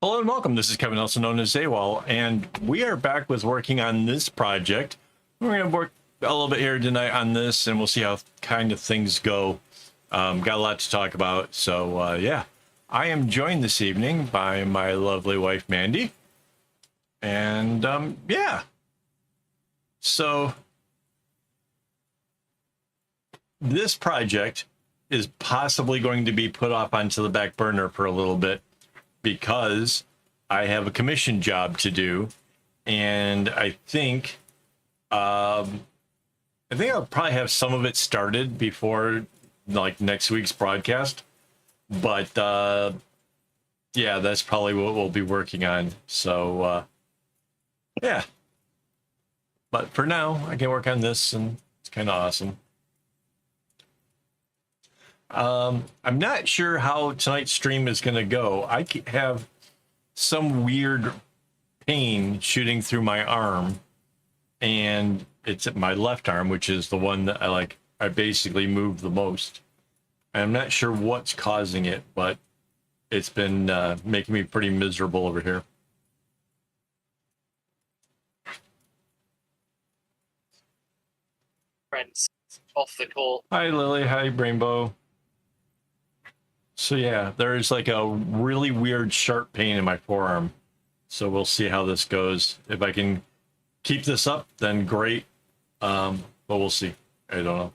Hello and welcome. This is Kevin, also known as AWOL, and we are back with working on this project. We're going to work a little bit here tonight on this, and we'll see how kind of things go. Got a lot to talk about, so yeah. I am joined this evening by my lovely wife, Mandy. And yeah. So this project is possibly going to be put off onto the back burner for a little bit because I have a commission job to do, and I think I'll probably have some of it started before like next week's broadcast. But yeah, that's probably what we'll be working on. So yeah. But for now, I can work on this, and it's kind of awesome. I'm not sure how tonight's stream is going to go. I have some weird pain shooting through my arm, and it's at my left arm, which is the one that I basically move the most. I'm not sure what's causing it, but it's been making me pretty miserable over here. Friends off the call. Hi, Lily. Hi, Rainbow. So yeah, there's like a really weird sharp pain in my forearm. So we'll see how this goes. If I can keep this up, then great. But we'll see. I don't know.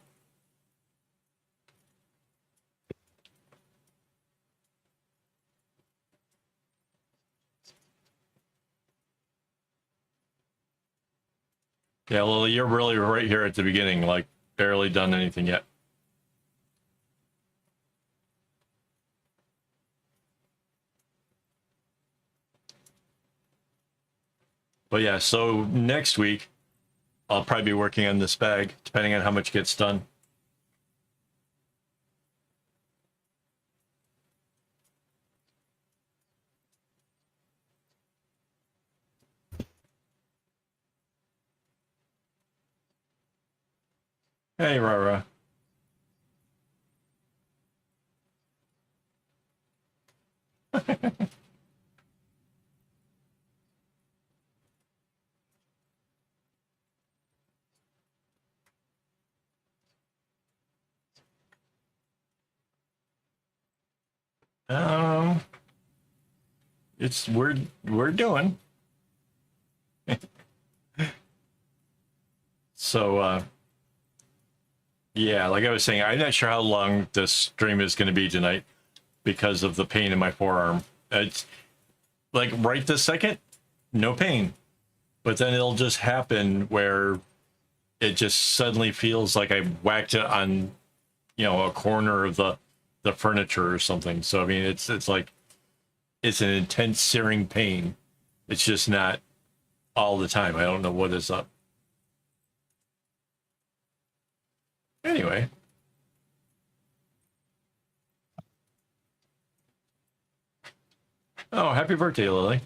Yeah, Lily, you're really right here at the beginning, like barely done anything yet. But yeah, so next week, I'll probably be working on this bag, depending on how much gets done. Hey, Rara. Um, it's we're doing. So yeah, like I was saying, I'm not sure how long this stream is going to be tonight because of the pain in my forearm. It's like right this second, no pain, but then it'll just happen where it just suddenly feels like I whacked it on, a corner of the furniture or something. So I mean, it's like it's an intense searing pain. It's just not all the time. I don't know what is up. Anyway. Oh, happy birthday, Lily.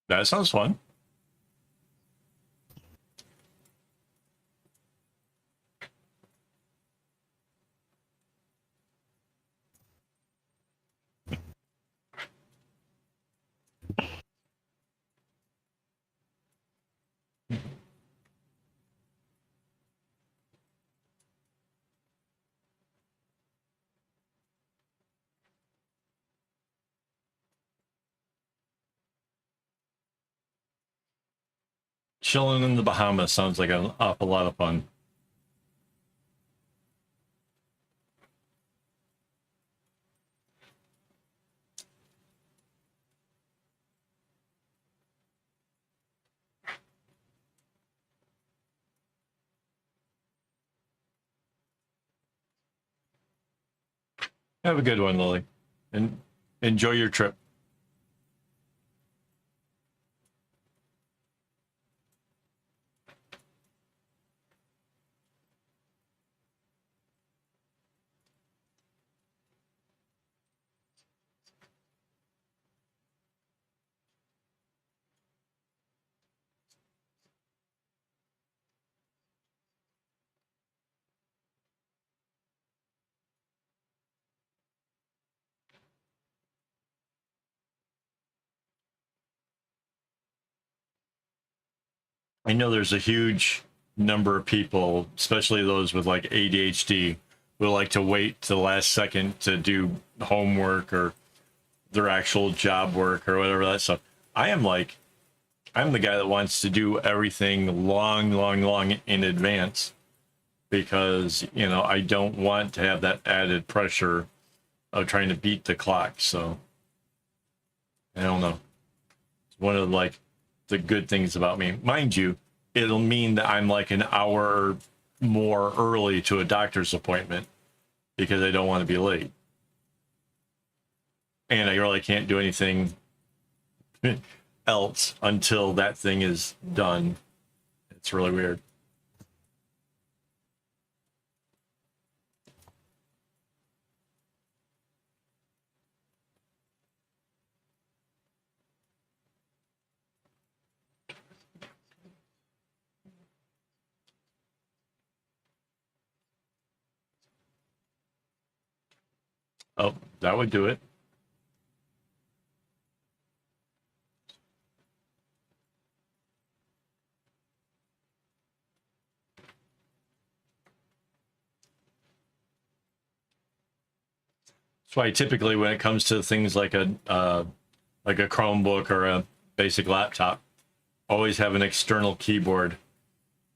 That sounds fun. Chilling in the Bahamas sounds like an awful lot of fun. Have a good one, Lily, and enjoy your trip. I know there's a huge number of people, especially those with like ADHD, will like to wait to the last second to do homework or their actual job work or whatever that stuff. I'm the guy that wants to do everything long in advance because, you know, I don't want to have that added pressure of trying to beat the clock. So I don't know. It's one of like the good things about me. Mind you, it'll mean that I'm like an hour more early to a doctor's appointment because I don't want to be late. And I really can't do anything else until that thing is done. It's really weird. Oh, that would do it. That's why typically when it comes to things like a Chromebook or a basic laptop, always have an external keyboard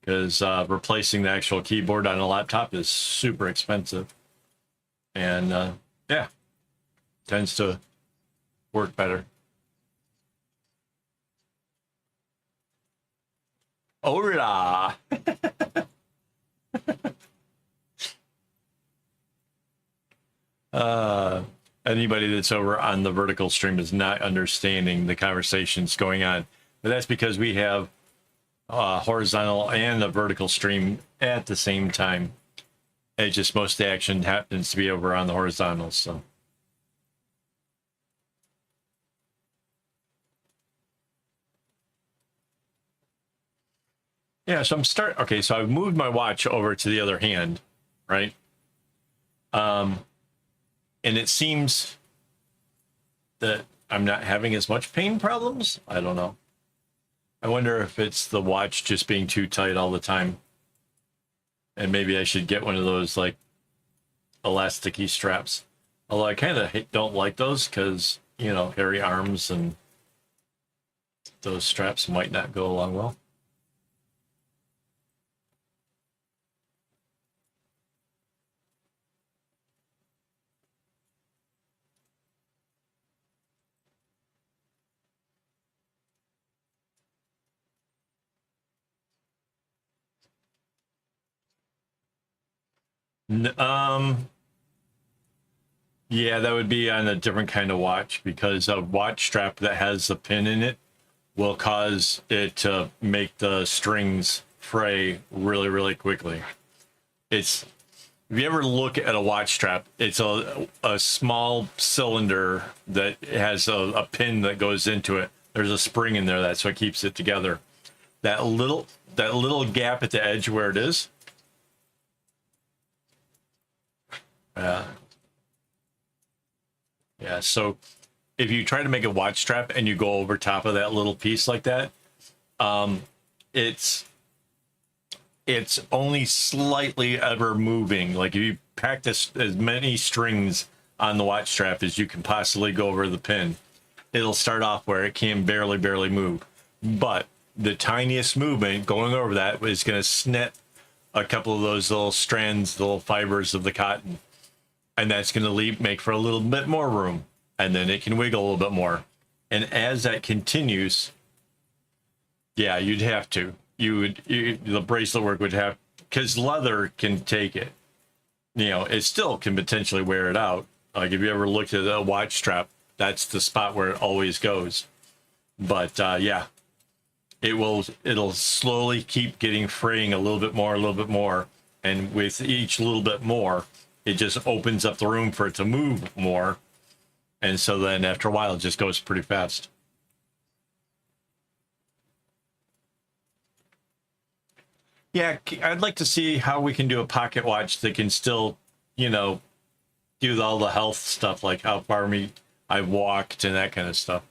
because replacing the actual keyboard on a laptop is super expensive, and yeah, tends to work better. Hola! Anybody that's over on the vertical stream is not understanding the conversations going on, but that's because we have horizontal and a vertical stream at the same time. It just most of the action happens to be over on the horizontal. So yeah, so okay, so I've moved my watch over to the other hand, right? And it seems that I'm not having as much pain problems. I don't know. I wonder if it's the watch just being too tight all the time. And maybe I should get one of those like elasticy straps. Although I kind of don't like those because, you know, hairy arms and those straps might not go along well. Yeah, that would be on a different kind of watch because a watch strap that has a pin in it will cause it to make the strings fray really quickly. It's if you ever look at a watch strap, it's a small cylinder that has a pin that goes into it. There's a spring in there that's what keeps it together. That little gap at the edge where it is. Yeah, so if you try to make a watch strap and you go over top of that little piece like that, it's only slightly ever moving. Like if you pack as many strings on the watch strap as you can possibly go over the pin, it'll start off where it can barely move. But the tiniest movement going over that is going to snip a couple of those little strands, the little fibers of the cotton, and that's going to make for a little bit more room, and then it can wiggle a little bit more. And as that continues, yeah, you'd have to. The bracelet work would have, because leather can take it. You know, it still can potentially wear it out. Like if you ever looked at a watch strap, that's the spot where it always goes. But yeah, it'll slowly keep getting fraying a little bit more, and with each little bit more, it just opens up the room for it to move more, and so then after a while, it just goes pretty fast. Yeah, I'd like to see how we can do a pocket watch that can still, you know, do all the health stuff, like how far I walked and that kind of stuff.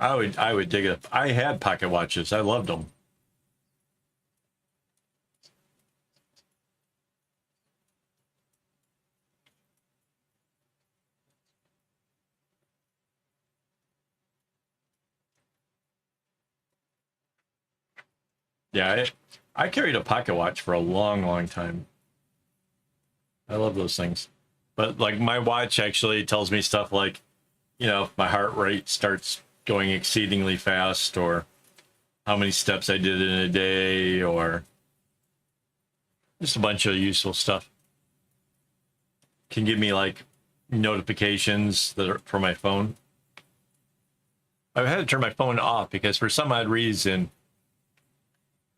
I would dig it. I had pocket watches. I loved them. Yeah, I carried a pocket watch for a long time. I love those things. But like my watch actually tells me stuff like, you know, if my heart rate starts going exceedingly fast, or how many steps I did in a day, or just a bunch of useful stuff. Can give me like notifications that are for my phone. I've had to turn my phone off because for some odd reason,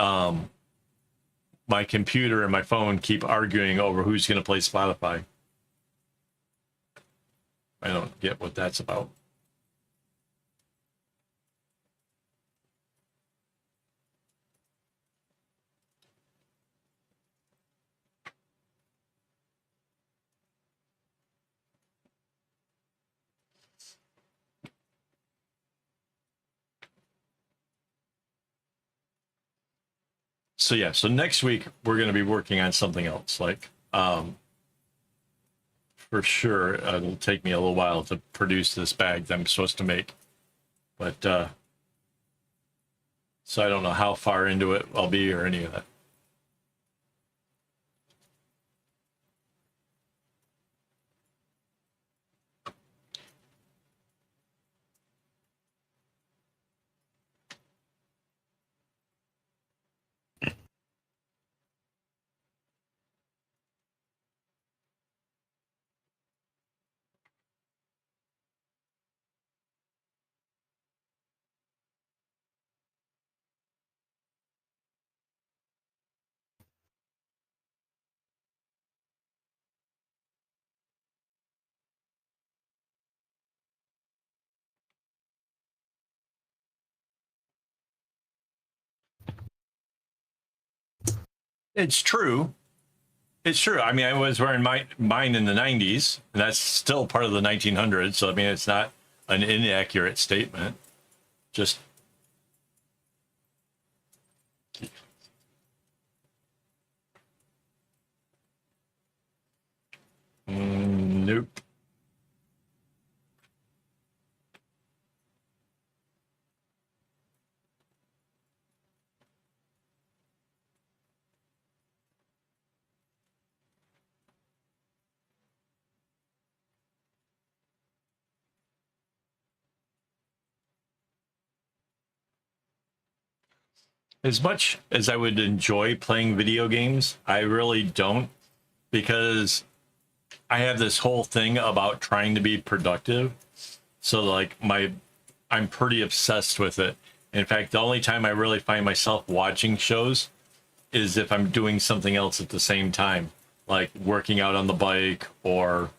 my computer and my phone keep arguing over who's going to play Spotify. I don't get what that's about. So yeah, so next week we're going to be working on something else. Like, for sure, it'll take me a little while to produce this bag that I'm supposed to make, but so I don't know how far into it I'll be or any of that. It's true. It's true. I mean, I was wearing mine in the 90s, and that's still part of the 1900s. So I mean, it's not an inaccurate statement. Just nope. As much as I would enjoy playing video games, I really don't, because I have this whole thing about trying to be productive. So like I'm pretty obsessed with it. In fact, the only time I really find myself watching shows is if I'm doing something else at the same time, like working out on the bike or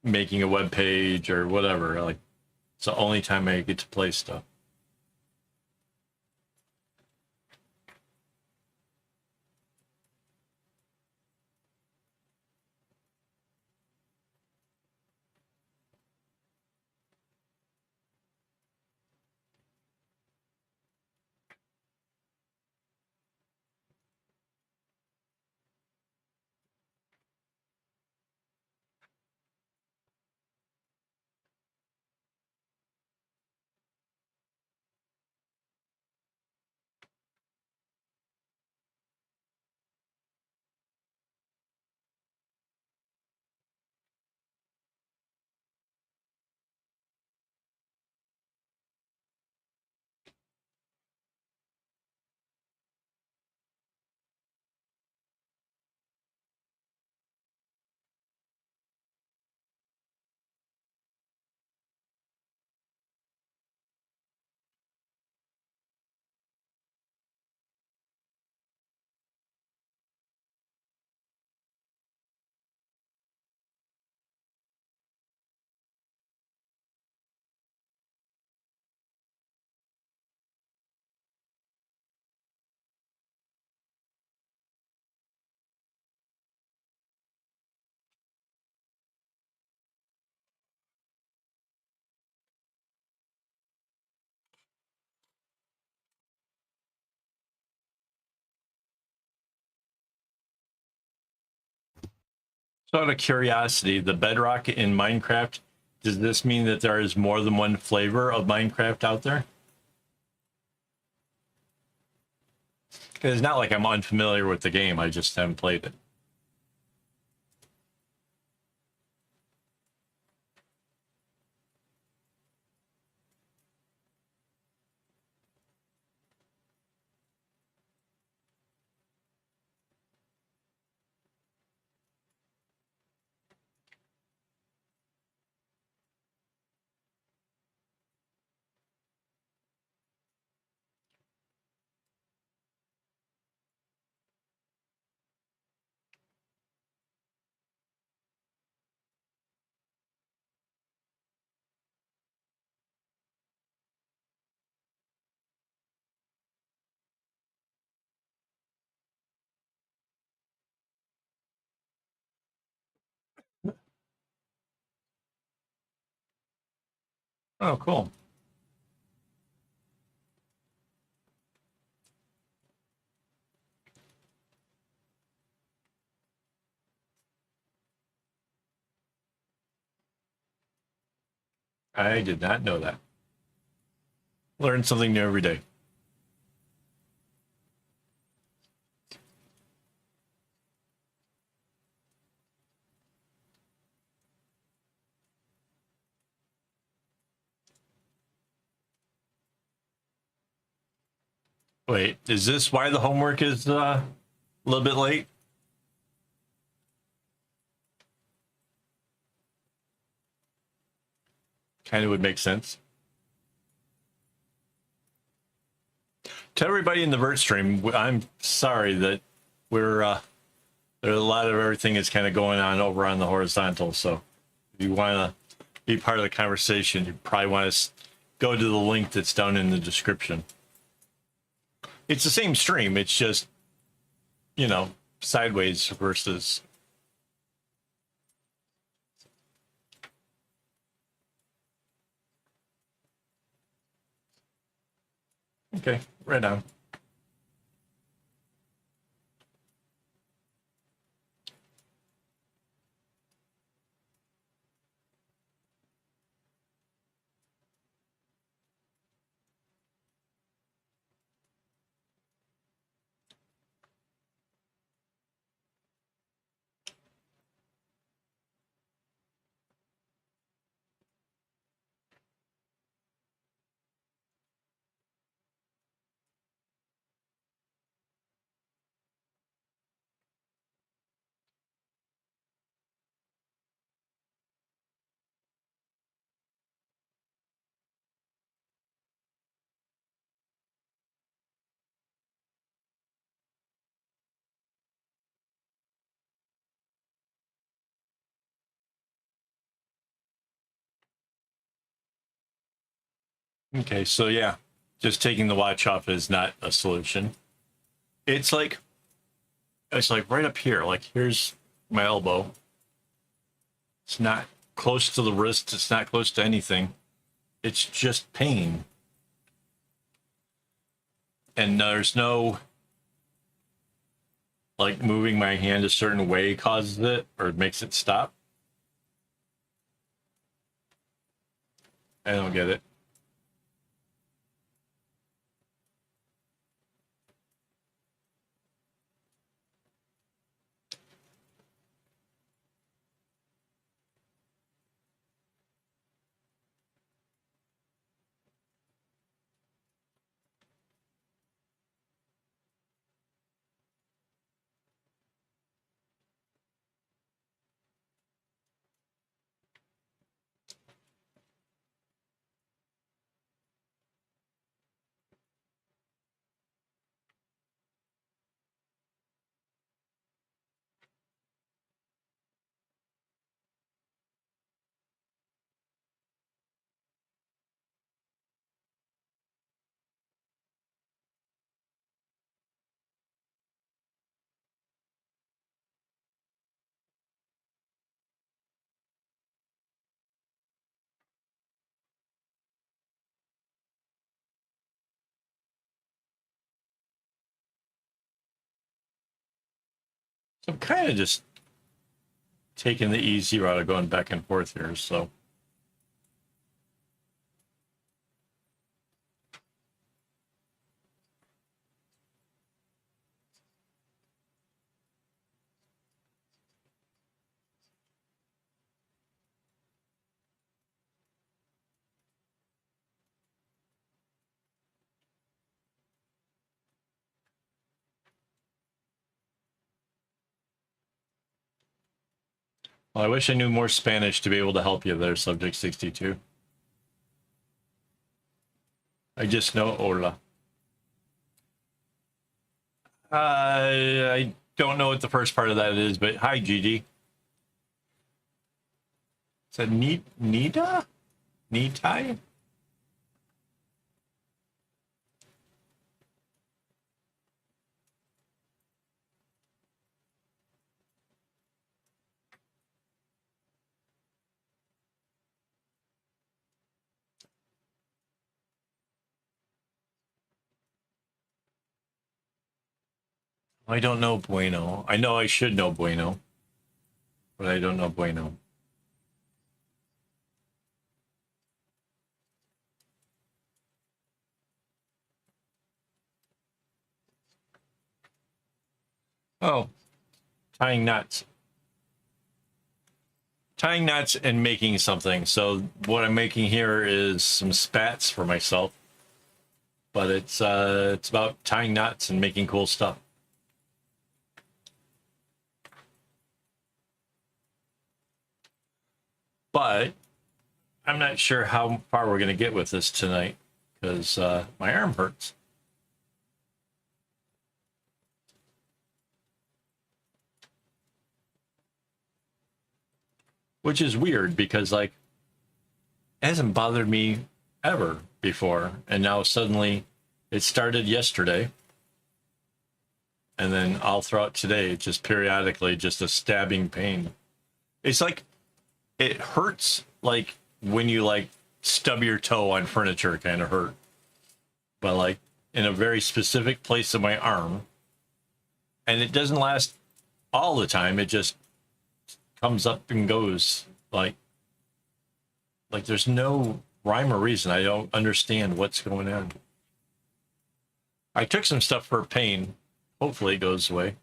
making a web page or whatever. Like it's the only time I get to play stuff. So out of curiosity, the bedrock in Minecraft, does this mean that there is more than one flavor of Minecraft out there? It's not like I'm unfamiliar with the game. I just haven't played it. Oh, cool. I did not know that. Learn something new every day. Wait, is this why the homework is a little bit late? Kind of would make sense. To everybody in the Vert stream, I'm sorry that we're there's a lot of everything is kind of going on over on the horizontal. So if you want to be part of the conversation, you probably want to go to the link that's down in the description. It's the same stream. It's just, you know, sideways versus. Okay, right on. Okay, so yeah, just taking the watch off is not a solution. It's like right up here. Like here's my elbow. It's not close to the wrist. It's not close to anything. It's just pain. And there's no like moving my hand a certain way causes it or makes it stop. I don't get it. So I'm kind of just taking the easy route of going back and forth here, so. Well, I wish I knew more Spanish to be able to help you there, Subject 62. I just know hola. I don't know what the first part of that is, but hi, Gigi. Is that Nita? Nitai? I don't know bueno. I know I should know bueno, but I don't know bueno. Oh, tying knots. Tying knots and making something. So what I'm making here is some spats for myself, but it's about tying knots and making cool stuff. But I'm not sure how far we're going to get with this tonight because my arm hurts. Which is weird because, like, it hasn't bothered me ever before. And now suddenly it started yesterday. And then all throughout today, just periodically, just a stabbing pain. It's like, it hurts like when you like stub your toe on furniture, kind of hurt. But like in a very specific place of my arm. And it doesn't last all the time. It just comes up and goes like there's no rhyme or reason. I don't understand what's going on. I took some stuff for pain. Hopefully it goes away.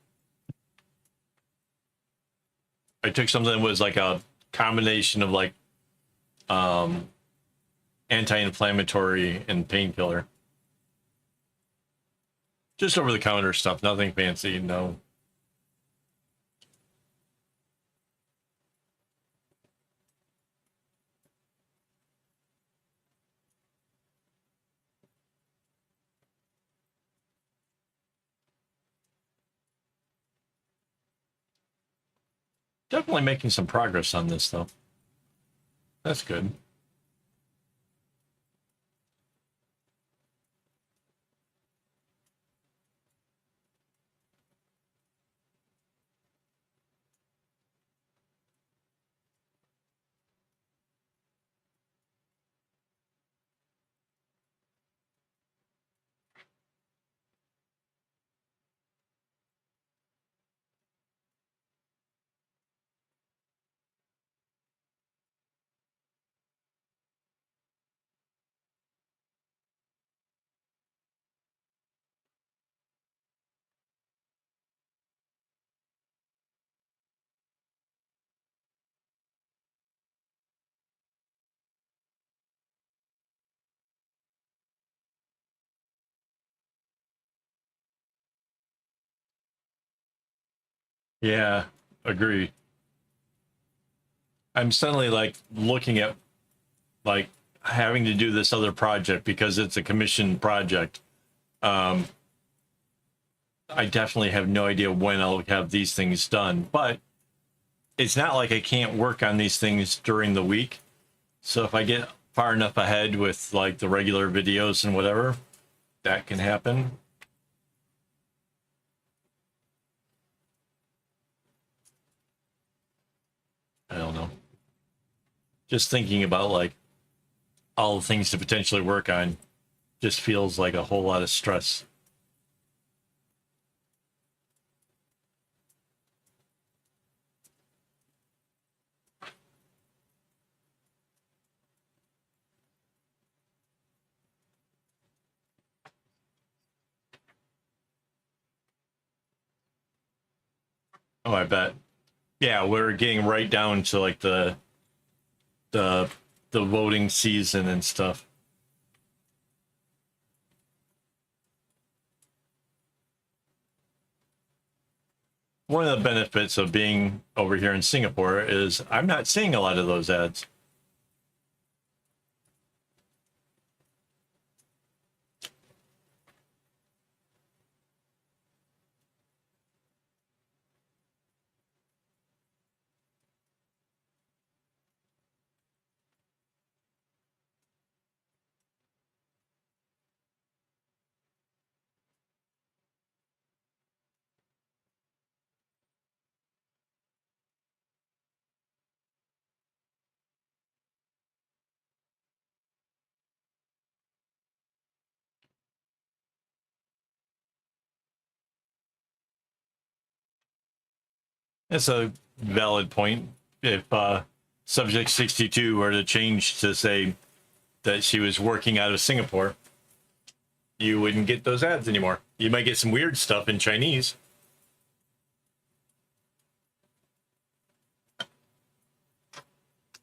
I took something that was like a combination of like anti-inflammatory and painkiller. Just over the counter stuff, nothing fancy, no. Definitely making some progress on this, though. That's good. Yeah, agree. I'm suddenly like looking at like having to do this other project because it's a commissioned project. I definitely have no idea when I'll have these things done, but it's not like I can't work on these things during the week. So if I get far enough ahead with like the regular videos and whatever, that can happen. I don't know. Just thinking about like all the things to potentially work on just feels like a whole lot of stress. Oh, I bet. Yeah, we're getting right down to like the the voting season and stuff. One of the benefits of being over here in Singapore is I'm not seeing a lot of those ads. That's a valid point. If subject 62 were to change to say that she was working out of Singapore, you wouldn't get those ads anymore. You might get some weird stuff in Chinese.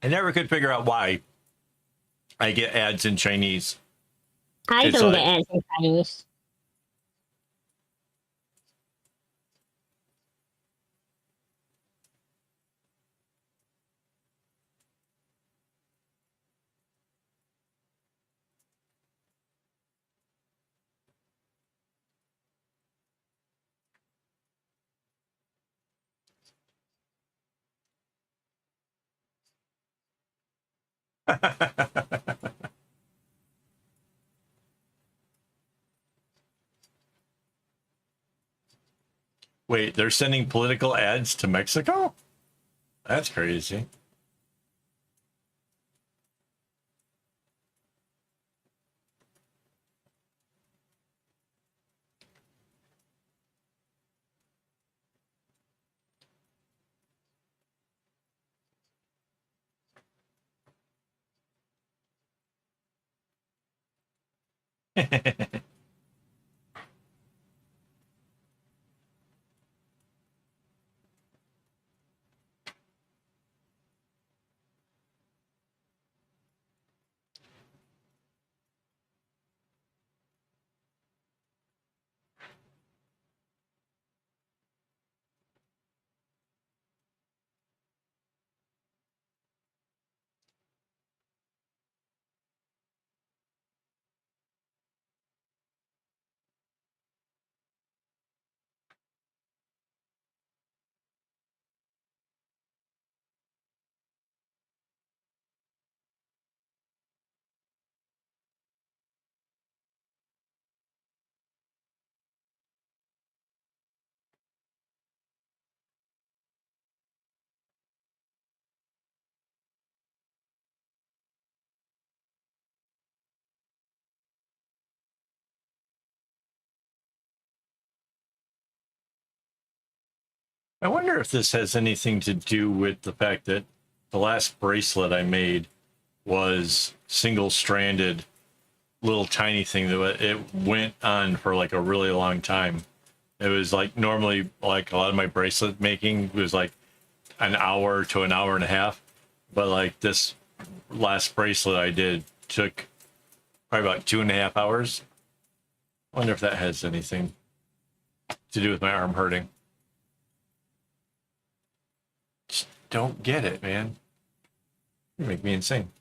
I never could figure out why I get ads in Chinese. I It's don't get like, ads in Chinese. wait, they're sending political ads to Mexico? That's crazy. I wonder if this has anything to do with the fact that the last bracelet I made was single stranded, little tiny thing that it went on for like a really long time. It was like normally like a lot of my bracelet making was like an hour to an hour and a half, but like this last bracelet I did took probably about 2.5 hours. I wonder if that has anything to do with my arm hurting. Just don't get it, man. You make me insane.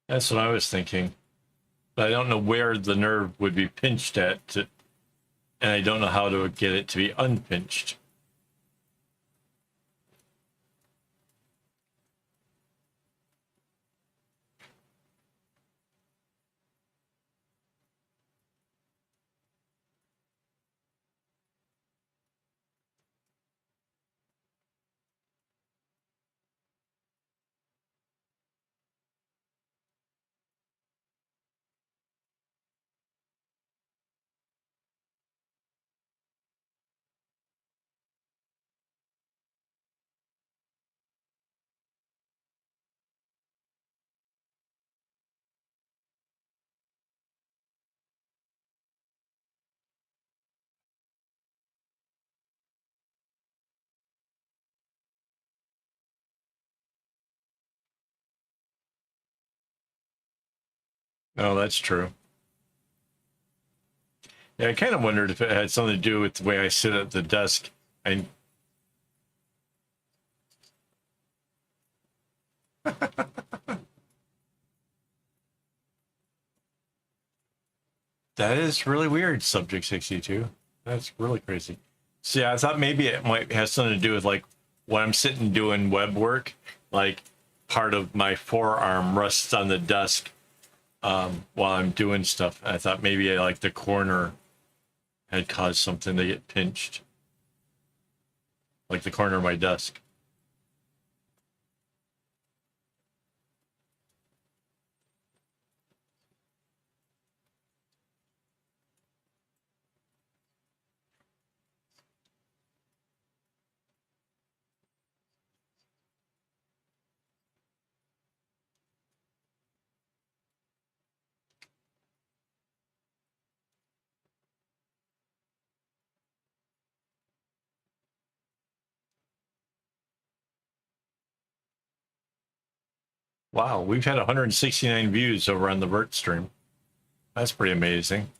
That's what I was thinking. But I don't know where the nerve would be pinched at, and I don't know how to get it to be unpinched. No, that's true. Yeah, I kind of wondered if it had something to do with the way I sit at the desk. And that is really weird, Subject 62. That's really crazy. See, I thought maybe it might have something to do with like when I'm sitting doing web work, like part of my forearm rests on the desk while I'm doing stuff. I thought maybe like the corner had caused something to get pinched, like the corner of my desk. Wow, we've had 169 views over on the Vert stream. That's pretty amazing.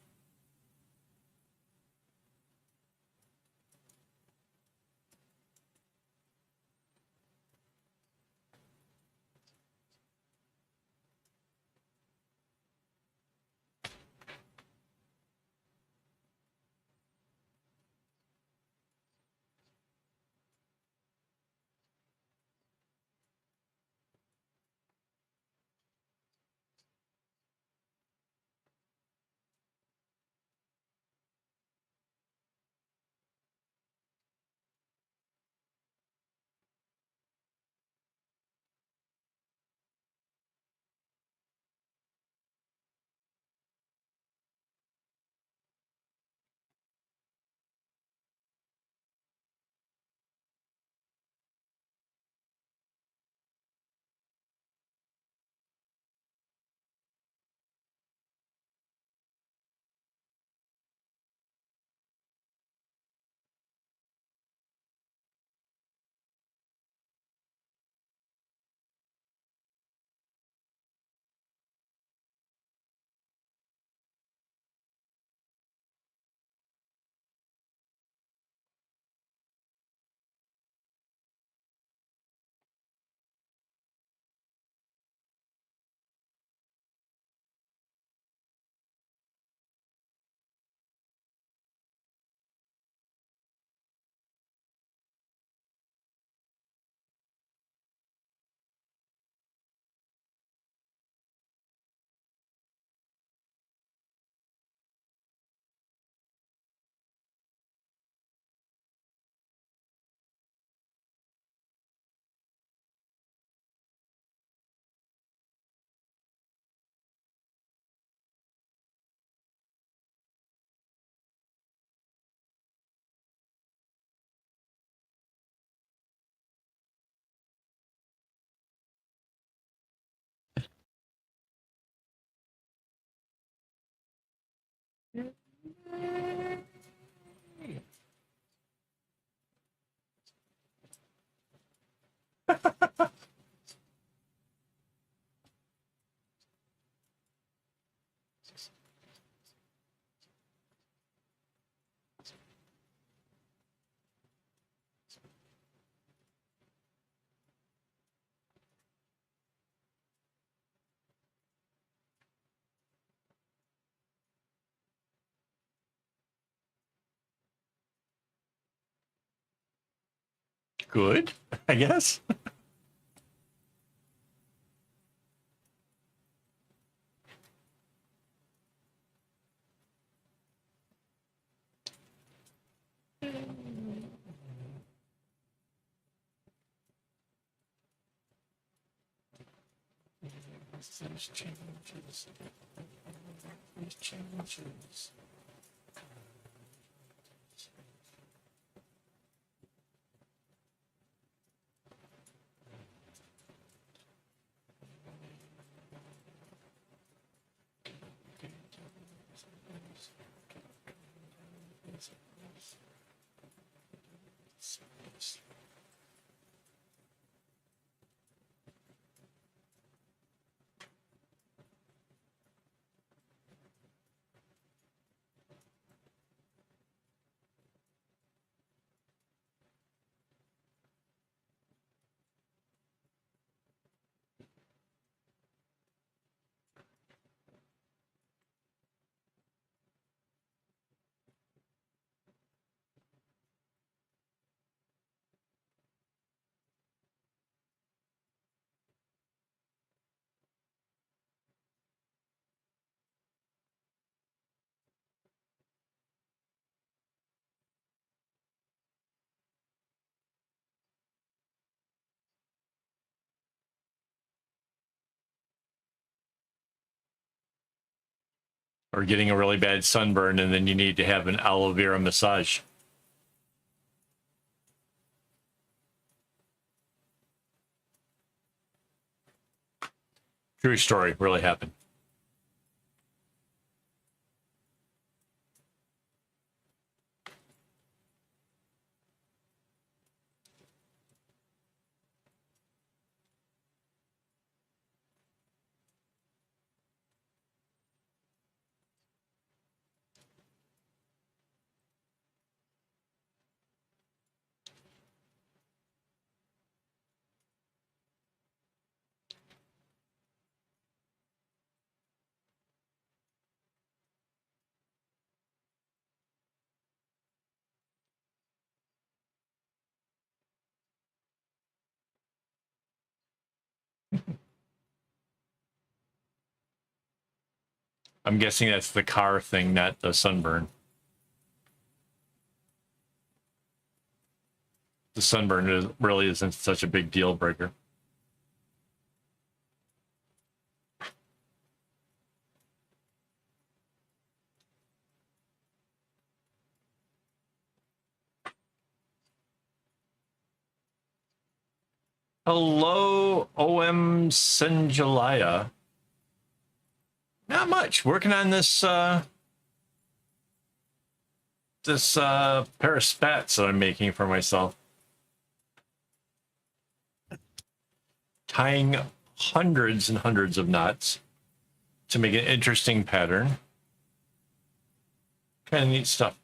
Good, I guess. Changes. or getting a really bad sunburn, and then you need to have an aloe vera massage. True story, really happened. I'm guessing that's the car thing, not the sunburn. The sunburn really isn't such a big deal breaker. Hello, OM Senjalaya. Not much. Working on this pair of spats that I'm making for myself. Tying hundreds and hundreds of knots to make an interesting pattern. Kind of neat stuff.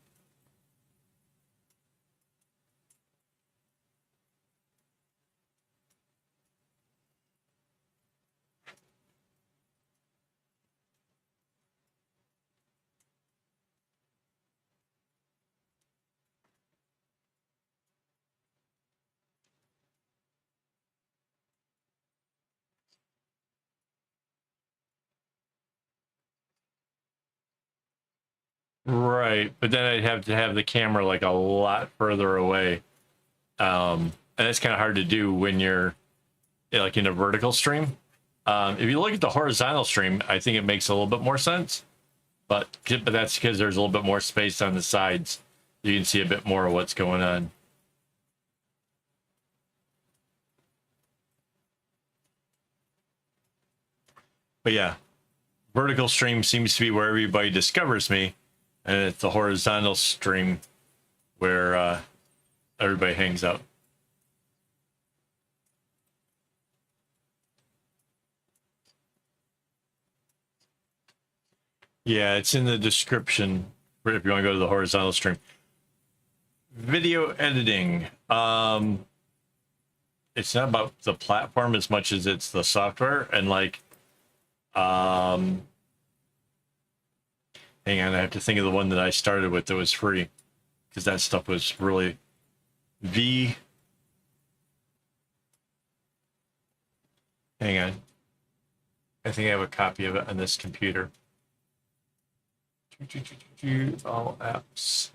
Right, but then I'd have to have the camera like a lot further away. And that's kind of hard to do when you're like in a vertical stream. If you look at the horizontal stream, I think it makes a little bit more sense. But that's because there's a little bit more space on the sides. You can see a bit more of what's going on. But yeah, vertical stream seems to be where everybody discovers me, and it's the horizontal stream where everybody hangs out. Yeah, it's in the description if you want to go to the horizontal stream. Video editing. It's not about the platform as much as it's the software, and like hang on, I have to think of the one that I started with that was free, because that stuff was really hang on. I think I have a copy of it on this computer. All apps.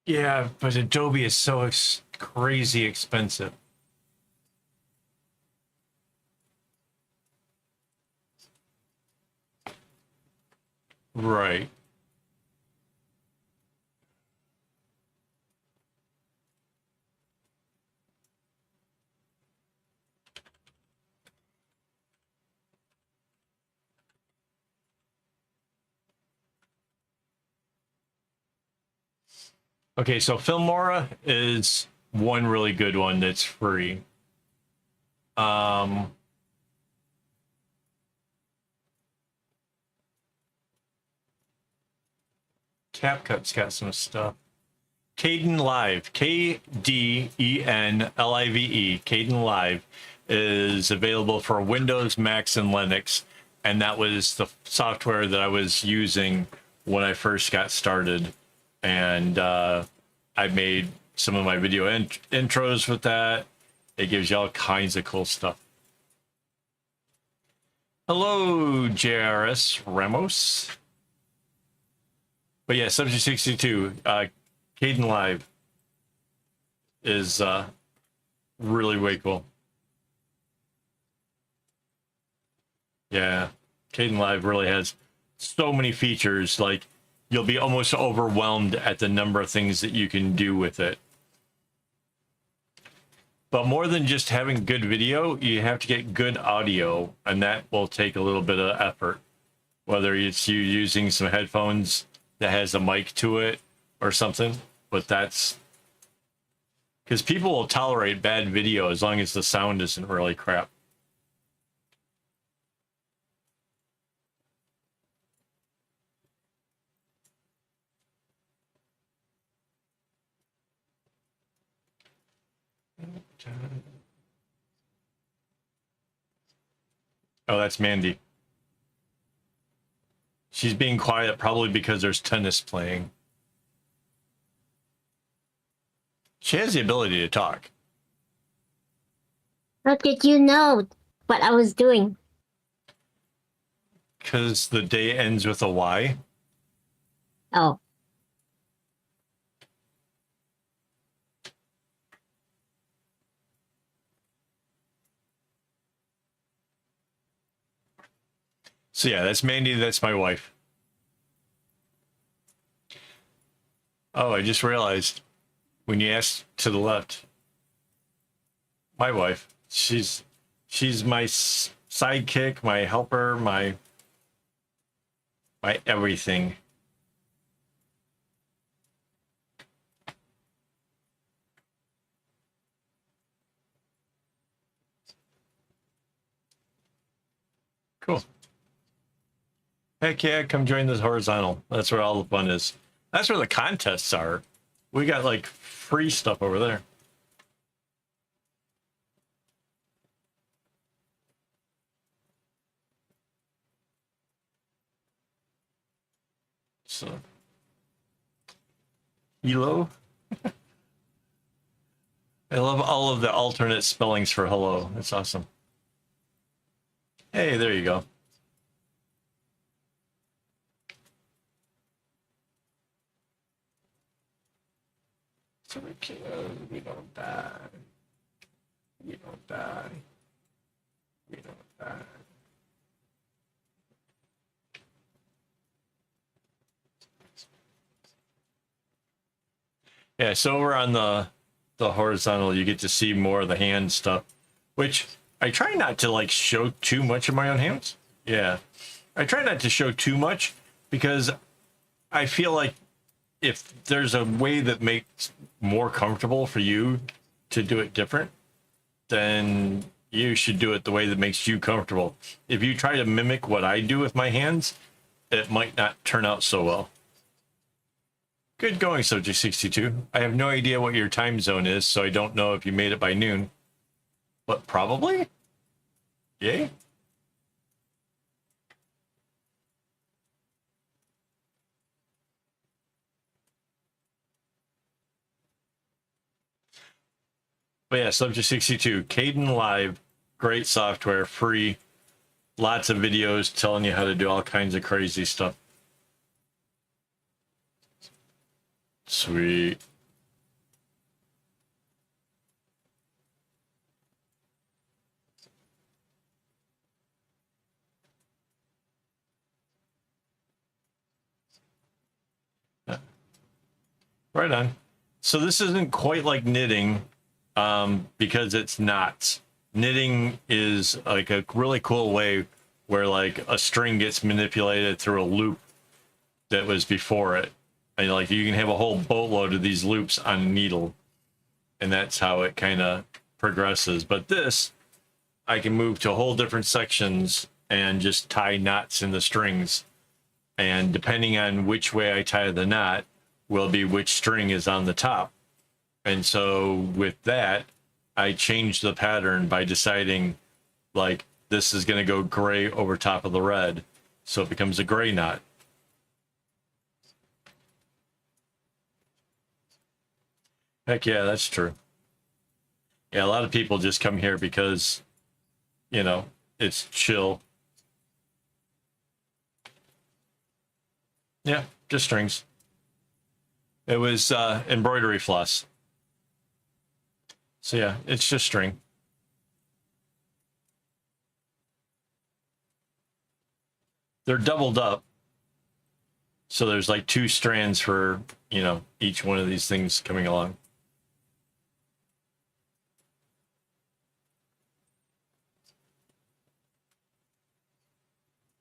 Yeah, but Adobe is so crazy expensive. Right. Okay, so Filmora is one really good one that's free. CapCut's got some stuff. Kden Live, KDENLIVE, Kden Live is available for Windows, Macs, and Linux. And that was the software that I was using when I first got started. And I made some of my video intros with that. It gives you all kinds of cool stuff. Hello, JRS Ramos. But yeah, Subject 62, Caden Live is really way cool. Yeah, Caden Live really has so many features. Like, you'll be almost overwhelmed at the number of things that you can do with it. But more than just having good video, you have to get good audio, and that will take a little bit of effort. Whether it's you using some headphones that has a mic to it or something, but that's because people will tolerate bad video as long as the sound isn't really crap. Oh, that's Mandy. She's being quiet probably because there's tennis playing. She has the ability to talk. How did you know what I was doing? Because the day ends with a Y. Oh. So yeah, that's Mandy. That's my wife. Oh, I just realized when you asked to the left, my wife, she's my sidekick, my helper, my everything. Cool. Heck yeah, come join this horizontal. That's where all the fun is. That's where the contests are. We got like free stuff over there. So, hello. I love all of the alternate spellings for hello. That's awesome. Hey, there you go. So we don't die. We don't die. We don't die. Yeah, so over on the horizontal, you get to see more of the hand stuff, which I try not to like show too much of my own hands. Yeah, I try not to show too much because I feel like if there's a way that makes more comfortable for you to do it different, then you should do it the way that makes you comfortable. If you try to mimic what I do with my hands, it might not turn out so well. Good going, Subject 62. I have no idea what your time zone is, so I don't know if you made it by noon. But probably? Yay? But yeah, Subject 62, Caden Live, great software, free, lots of videos telling you how to do all kinds of crazy stuff. Sweet. Right on. So this isn't quite like knitting because it's not. Knitting is like a really cool way where like a string gets manipulated through a loop that was before it. And like you can have a whole boatload of these loops on a needle, and that's how it kind of progresses. But this, I can move to whole different sections and just tie knots in the strings. And depending on which way I tie the knot will be which string is on the top. And so with that, I change the pattern by deciding like this is going to go gray over top of the red. So it becomes a gray knot. Heck yeah, that's true. Yeah, a lot of people just come here because, you know, it's chill. Yeah, just strings. It was embroidery floss. So yeah, it's just string. They're doubled up. So there's like 2 strands for, you know, each one of these things coming along.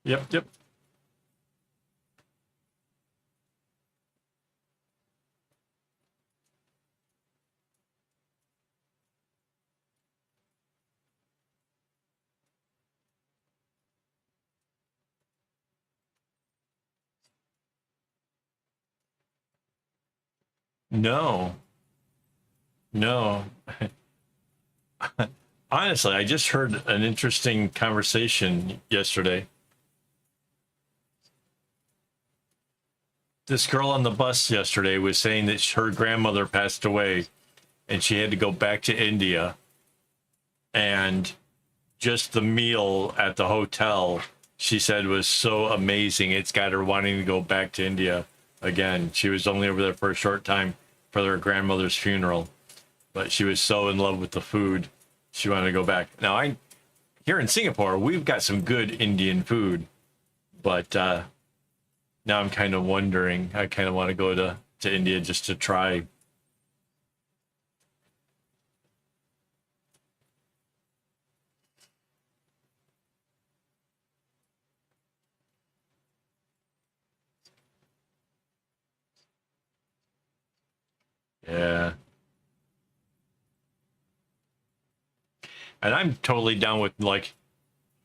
Yep, yep. No, no. Honestly, I just heard an interesting conversation yesterday. This girl on the bus yesterday was saying that her grandmother passed away and she had to go back to India. And just the meal at the hotel, she said, was so amazing. It's got her wanting to go back to India again. She was only over there for a short time for her grandmother's funeral, but she was so in love with the food, she wanted to go back. Now, here in Singapore, we've got some good Indian food, but now I'm kind of wondering. I kind of want to go to India just to try. Yeah. And I'm totally down with like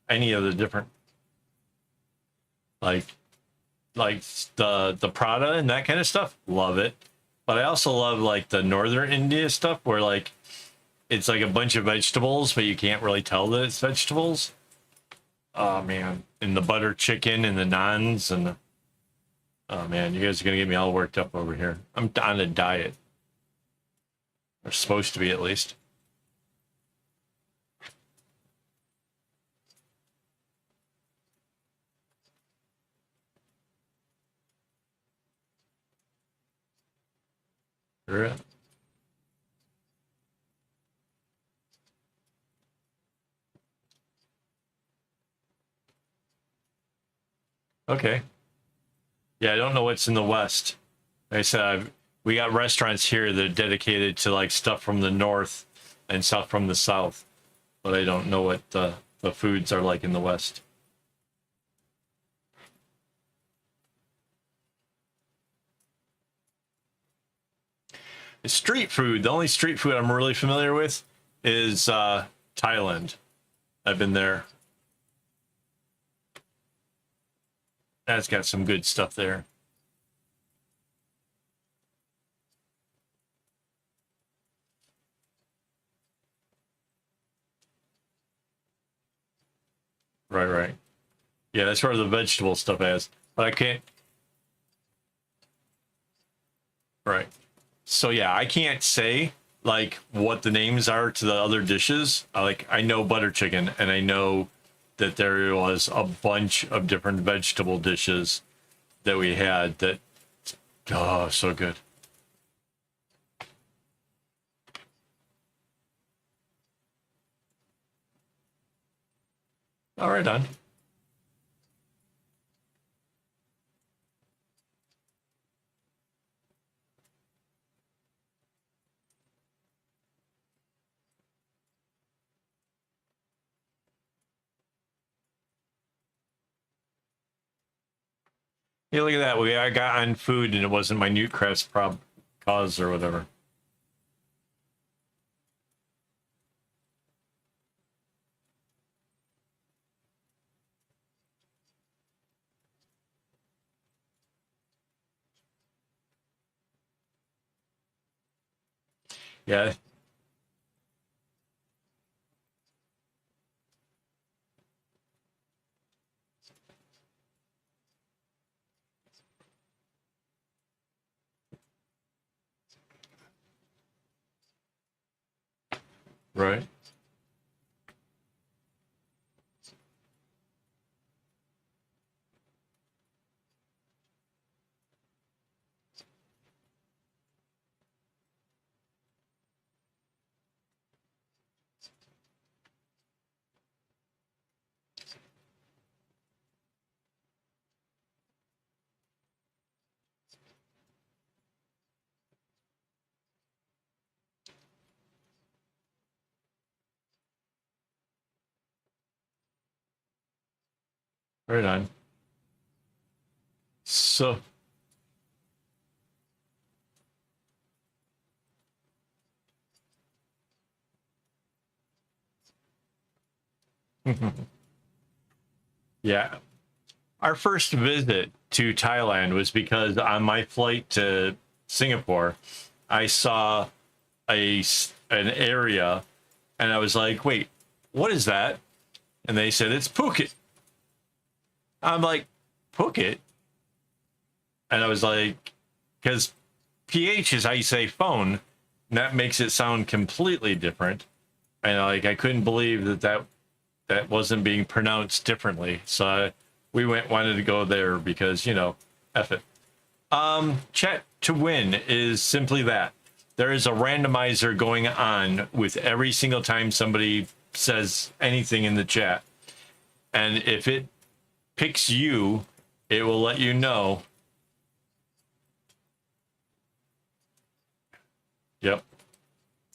any of the different like like the Prada and that kind of stuff. Love it. But I also love like the northern India stuff where like it's like a bunch of vegetables, but you can't really tell that it's vegetables. Oh man. And the butter chicken and the naans and the, oh man, you guys are gonna get me all worked up over here. I'm on a diet. Or supposed to be at least. Yeah. Okay. Yeah, I don't know what's in the West. Like I said, we got restaurants here that are dedicated to like stuff from the North and stuff from the South, but I don't know what the foods are like in the West. Street food, the only street food I'm really familiar with is Thailand. I've been there. That's got some good stuff there. Right, right. Yeah, that's where the vegetable stuff is. But I can't. Right. So yeah, I can't say like what the names are to the other dishes. I know butter chicken, and I know that there was a bunch of different vegetable dishes that we had that, oh, so good. All right, on. Hey, look at that. I got on food and it wasn't my Newtcraft's cause or whatever. Yeah. Right. Right on. So, yeah. Our first visit to Thailand was because on my flight to Singapore, I saw an area and I was like, wait, what is that? And they said, it's Phuket. I'm like, Phuket? And I was like, because PH is how you say phone. And that makes it sound completely different. And like, I couldn't believe that wasn't being pronounced differently. So we wanted to go there because, F it. Chat to win is simply that. There is a randomizer going on with every single time somebody says anything in the chat. And if it picks you, it will let you know. Yep.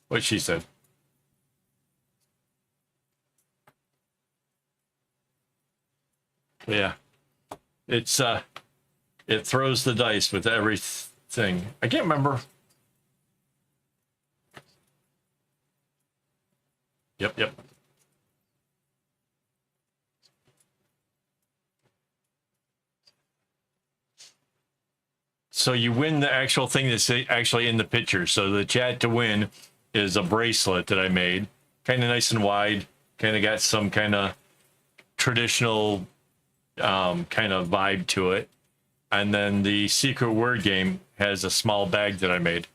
What she said. Yeah. It's it throws the dice with everything. I can't remember. Yep. So you win the actual thing that's actually in the picture. So the chat to win is a bracelet that I made, kind of nice and wide, kind of got some kind of traditional kind of vibe to it. And then the secret word game has a small bag that I made.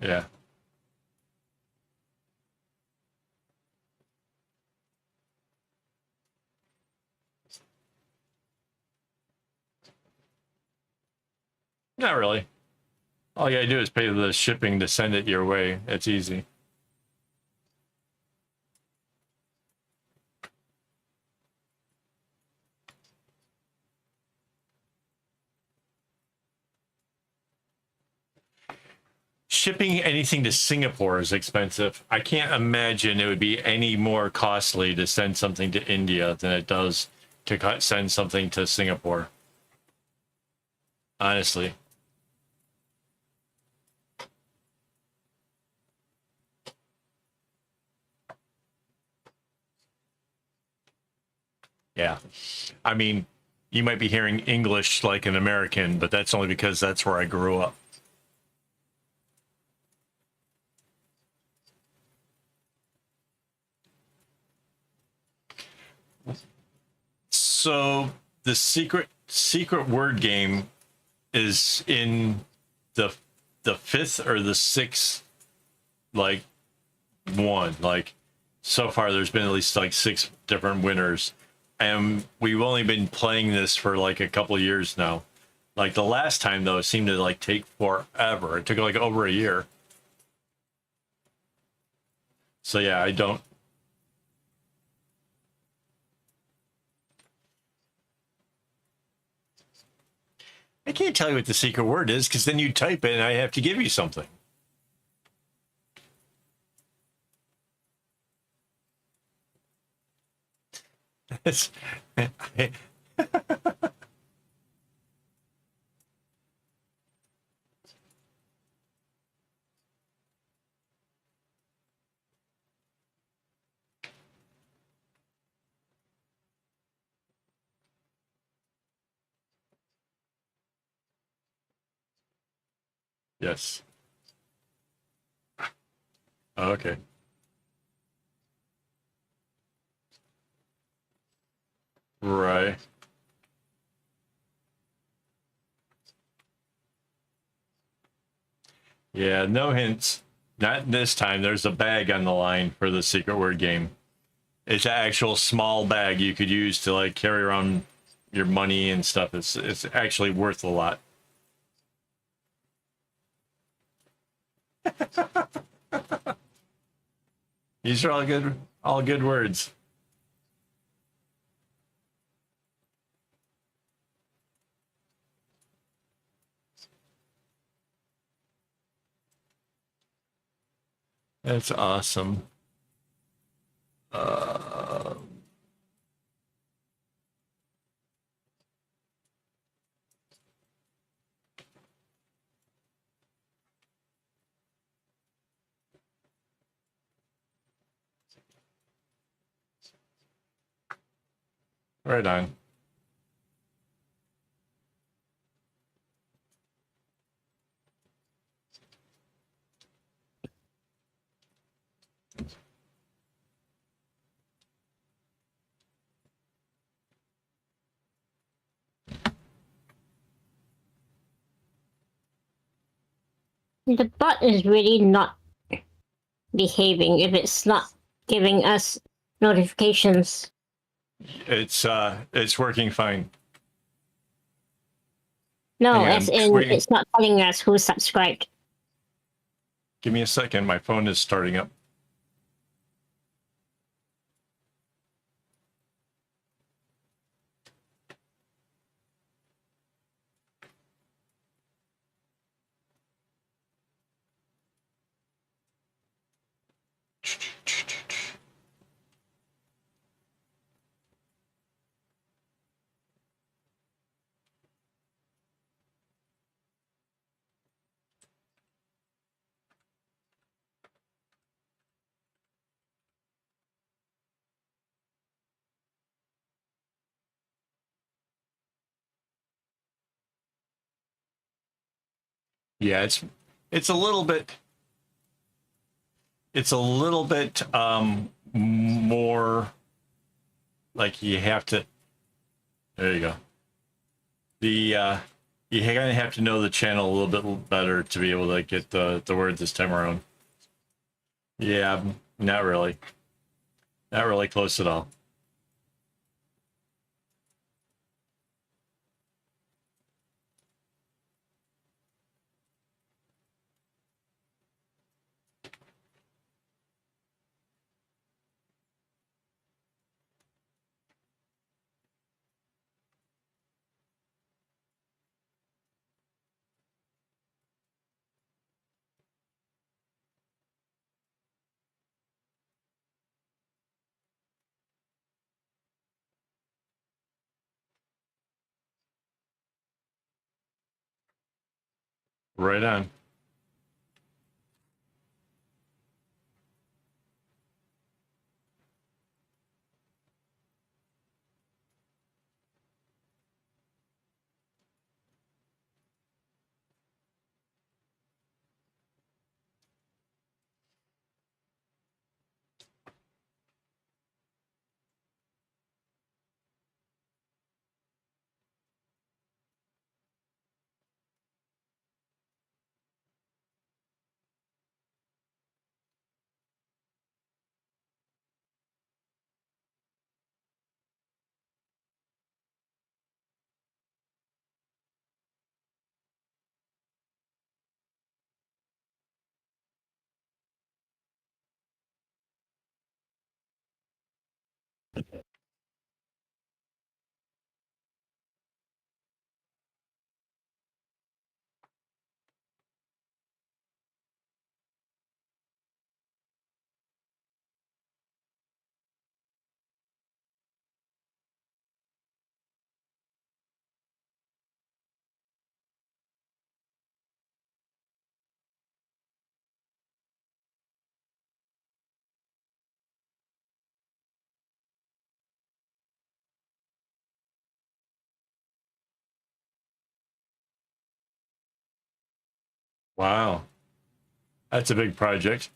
Yeah. Not really. All you gotta do is pay the shipping to send it your way. It's easy. Shipping anything to Singapore is expensive. I can't imagine it would be any more costly to send something to India than it does to send something to Singapore. Honestly. Yeah. I mean, you might be hearing English like an American, but that's only because that's where I grew up. So the secret word game is in the fifth or the sixth like one. Like so far there's been at least like 6 different winners. And we've only been playing this for like a couple of years now. Like the last time though, it seemed to like take forever. It took like over a year. So yeah, I can't tell you what the secret word is because then you type it and I have to give you something. It's, yes. Okay. Right. Yeah, no hints. Not this time. There's a bag on the line for the secret word game. It's an actual small bag you could use to like carry around your money and stuff. It's actually worth a lot. These are all good words. That's awesome. Uh, right on. The bot is really not behaving if it's not giving us notifications. It's working fine. No, Hang as on, in waiting. it's not telling us who subscribed. Give me a second. My phone is starting up. Yeah, it's a little bit more like you have to. There you go. You kind of have to know the channel a little bit better to be able to get the word this time around. Yeah, not really. Not really close at all. Right on. Wow, that's a big project.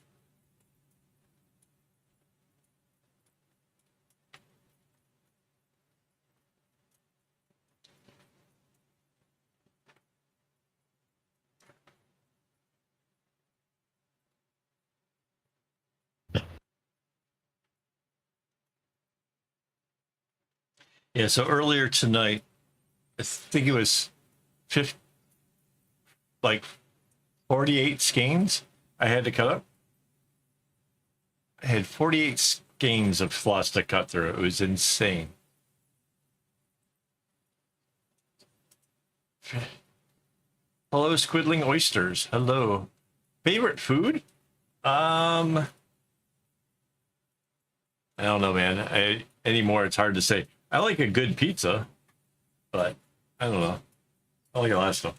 Yeah, so earlier tonight, I think it was 50, like 48 skeins I had to cut up. I had 48 skeins of floss to cut through. It was insane. Hello, squiddling oysters. Hello. Favorite food? I don't know, man. Anymore, it's hard to say. I like a good pizza, but I don't know. I like a lot of stuff.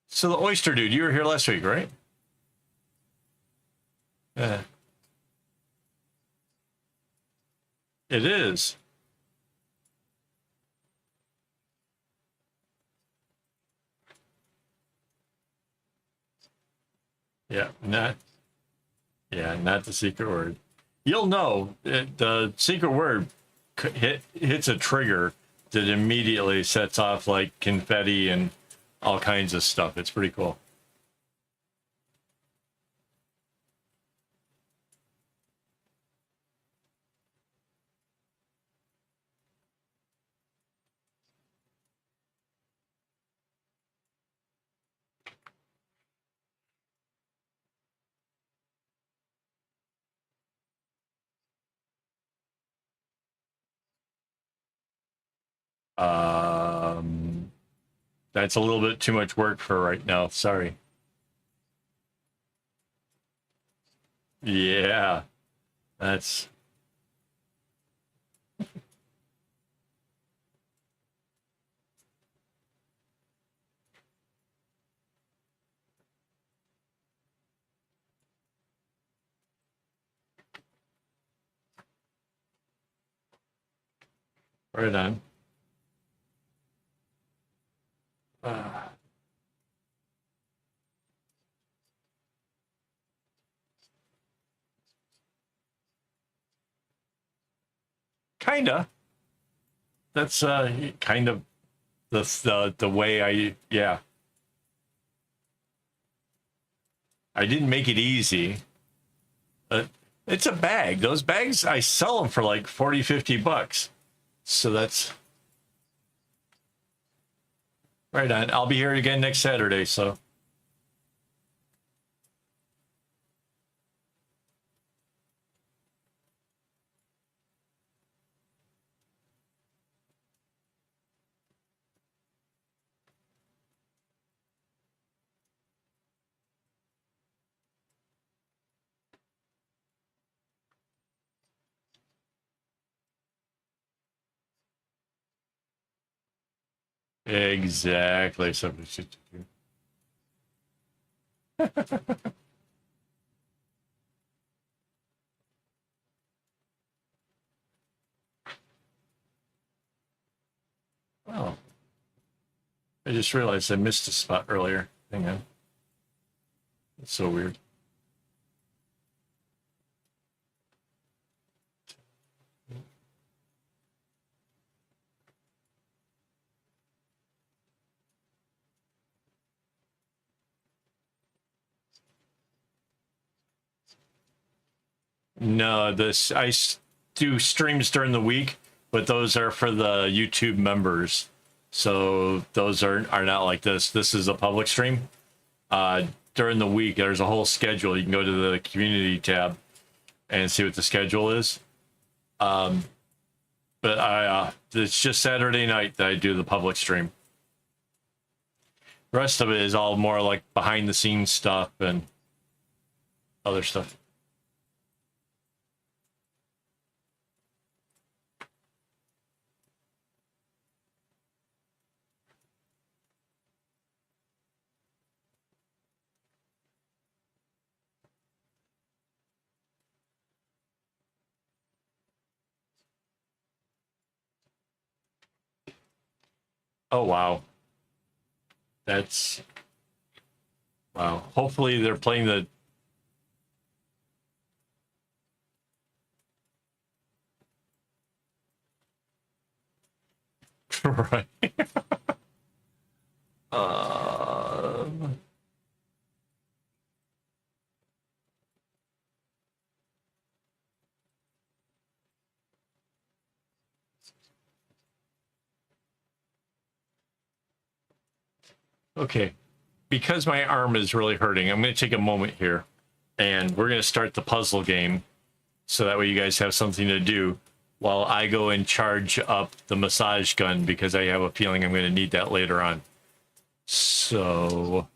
So the oyster dude, you were here last week, right? Yeah. It is. Yeah, not the secret word. You'll know the secret word hits a trigger that immediately sets off like confetti and all kinds of stuff. It's pretty cool. Um, that's a little bit too much work for right now. Sorry. Yeah, that's right on. Uh, Kinda. That's kind of the way yeah. I didn't make it easy. It's a bag. Those bags, I sell them for like 40, 50 bucks. So that's right on. I'll be here again next Saturday. So, exactly. So, oh, I just realized I missed a spot earlier. Hang on. It's so weird. No, do streams during the week, but those are for the YouTube members. So those are not like this. This is a public stream. During the week, there's a whole schedule. You can go to the community tab and see what the schedule is. But it's just Saturday night that I do the public stream. The rest of it is all more like behind the scenes stuff and other stuff. Oh, wow. That's wow. Hopefully they're playing the right. um, Okay. Because my arm is really hurting, I'm going to take a moment here and we're going to start the puzzle game so that way you guys have something to do while I go and charge up the massage gun because I have a feeling I'm going to need that later on. So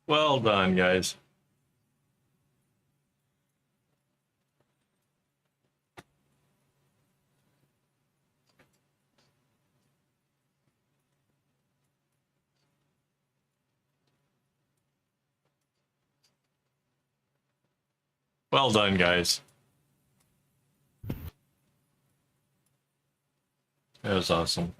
Well done, guys. Well done, guys. That was awesome.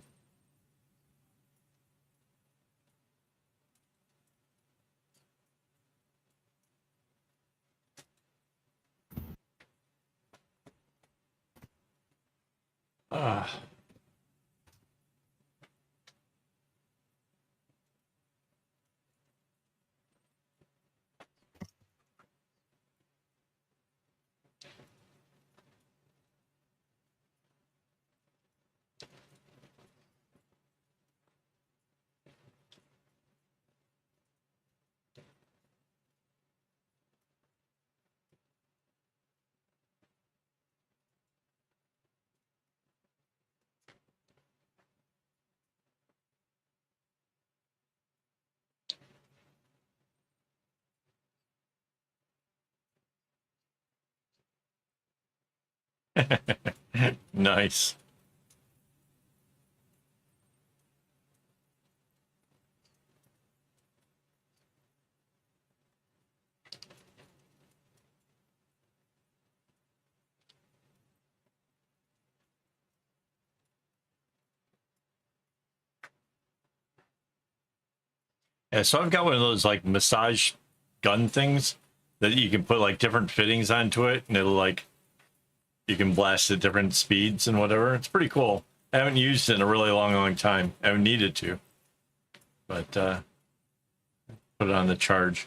Ah. Nice. Yeah, so I've got one of those like massage gun things that you can put like different fittings onto it, and it'll like you can blast at different speeds and whatever. It's pretty cool. I haven't used it in a really long time. I haven't needed to, but put it on the charge.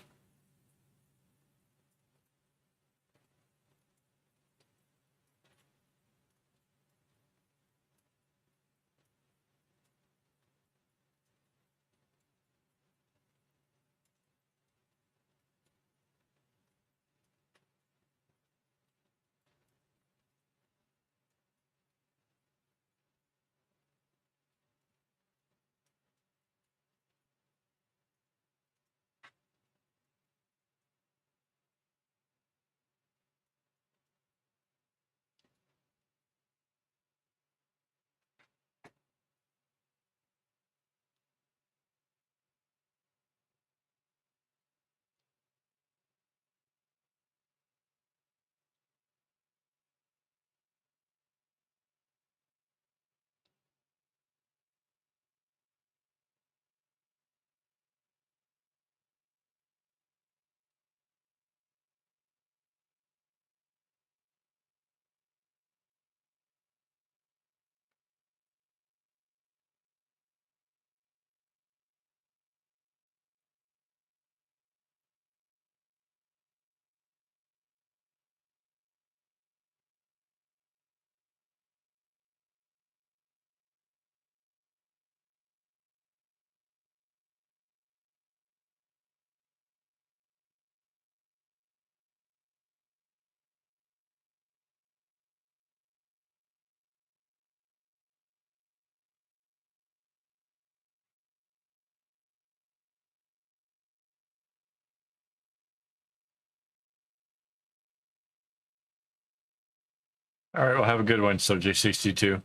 All right, well, have a good one, Subject62.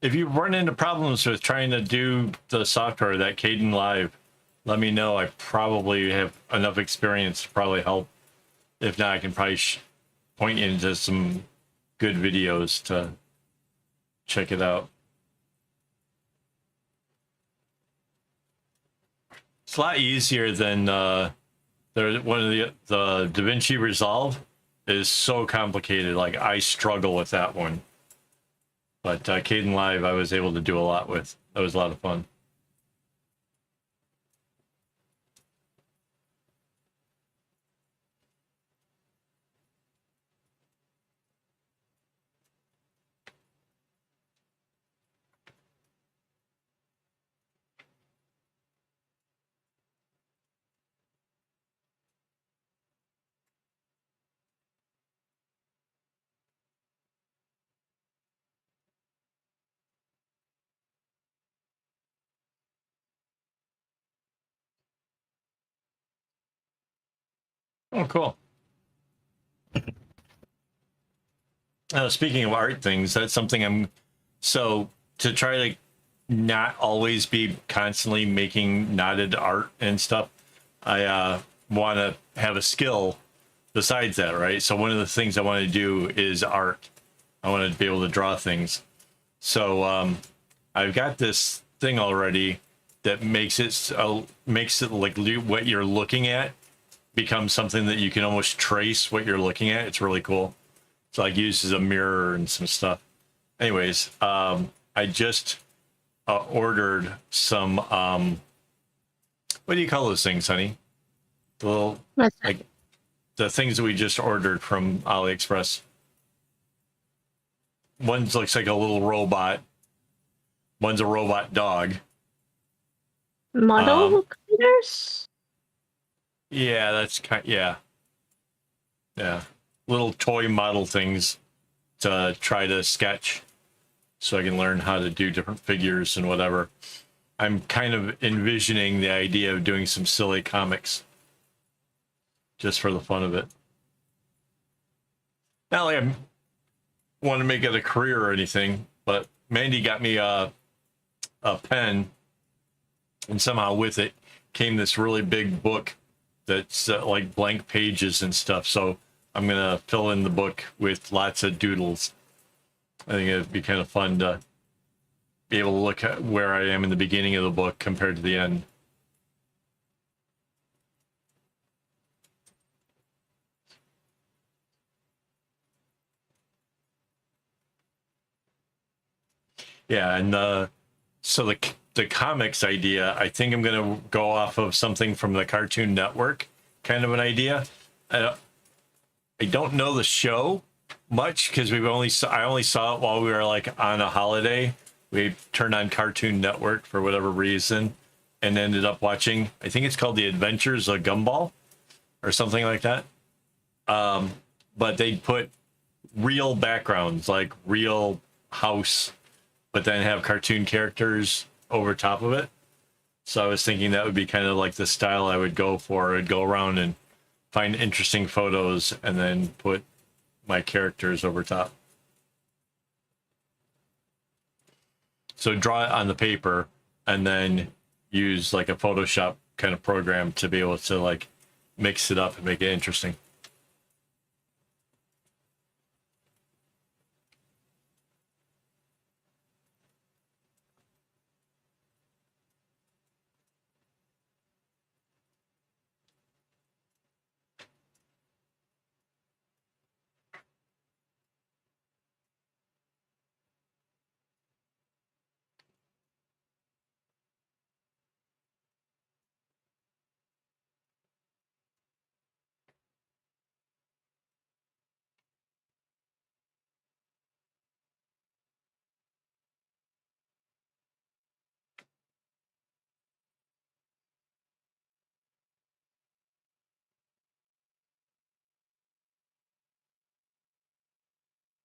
If you run into problems with trying to do the software, that Caden Live, let me know. I probably have enough experience to probably help. If not, I can probably point you into some good videos to check it out. It's a lot easier than one of the DaVinci Resolve is so complicated. Like I struggle with that one. But Caden Live, I was able to do a lot with. That was a lot of fun. Oh, cool. Speaking of art things, that's something so to try to not always be constantly making knotted art and stuff. I want to have a skill besides that, right? So one of the things I want to do is art. I want to be able to draw things. So I've got this thing already that makes it like what you're looking at becomes something that you can almost trace what you're looking at. It's really cool. So like uses a mirror and some stuff. Anyways, I just ordered some what do you call those things, honey? The little What's that? like the things that we just ordered from AliExpress. One looks like a little robot. One's a robot dog. Model creators? Yeah, that's yeah. Little toy model things to try to sketch so I can learn how to do different figures and whatever. I'm kind of envisioning the idea of doing some silly comics just for the fun of it. Not like I want to make it a career or anything, but Mandy got me a pen, and somehow with it came this really big book that's like blank pages and stuff. So I'm gonna fill in the book with lots of doodles. I think it'd be kind of fun to be able to look at where I am in the beginning of the book compared to the end. Yeah, and so the comics idea, I think I'm gonna go off of something from the Cartoon Network, kind of an idea. I don't know the show much because I only saw it while we were like on a holiday. We turned on Cartoon Network for whatever reason and ended up watching, I think it's called The Adventures of Gumball or something like that. But they put real backgrounds, like real house, but then have cartoon characters over top of it. So I was thinking that would be kind of like the style I would go for. I'd go around and find interesting photos and then put my characters over top. So draw it on the paper and then use like a Photoshop kind of program to be able to like mix it up and make it interesting.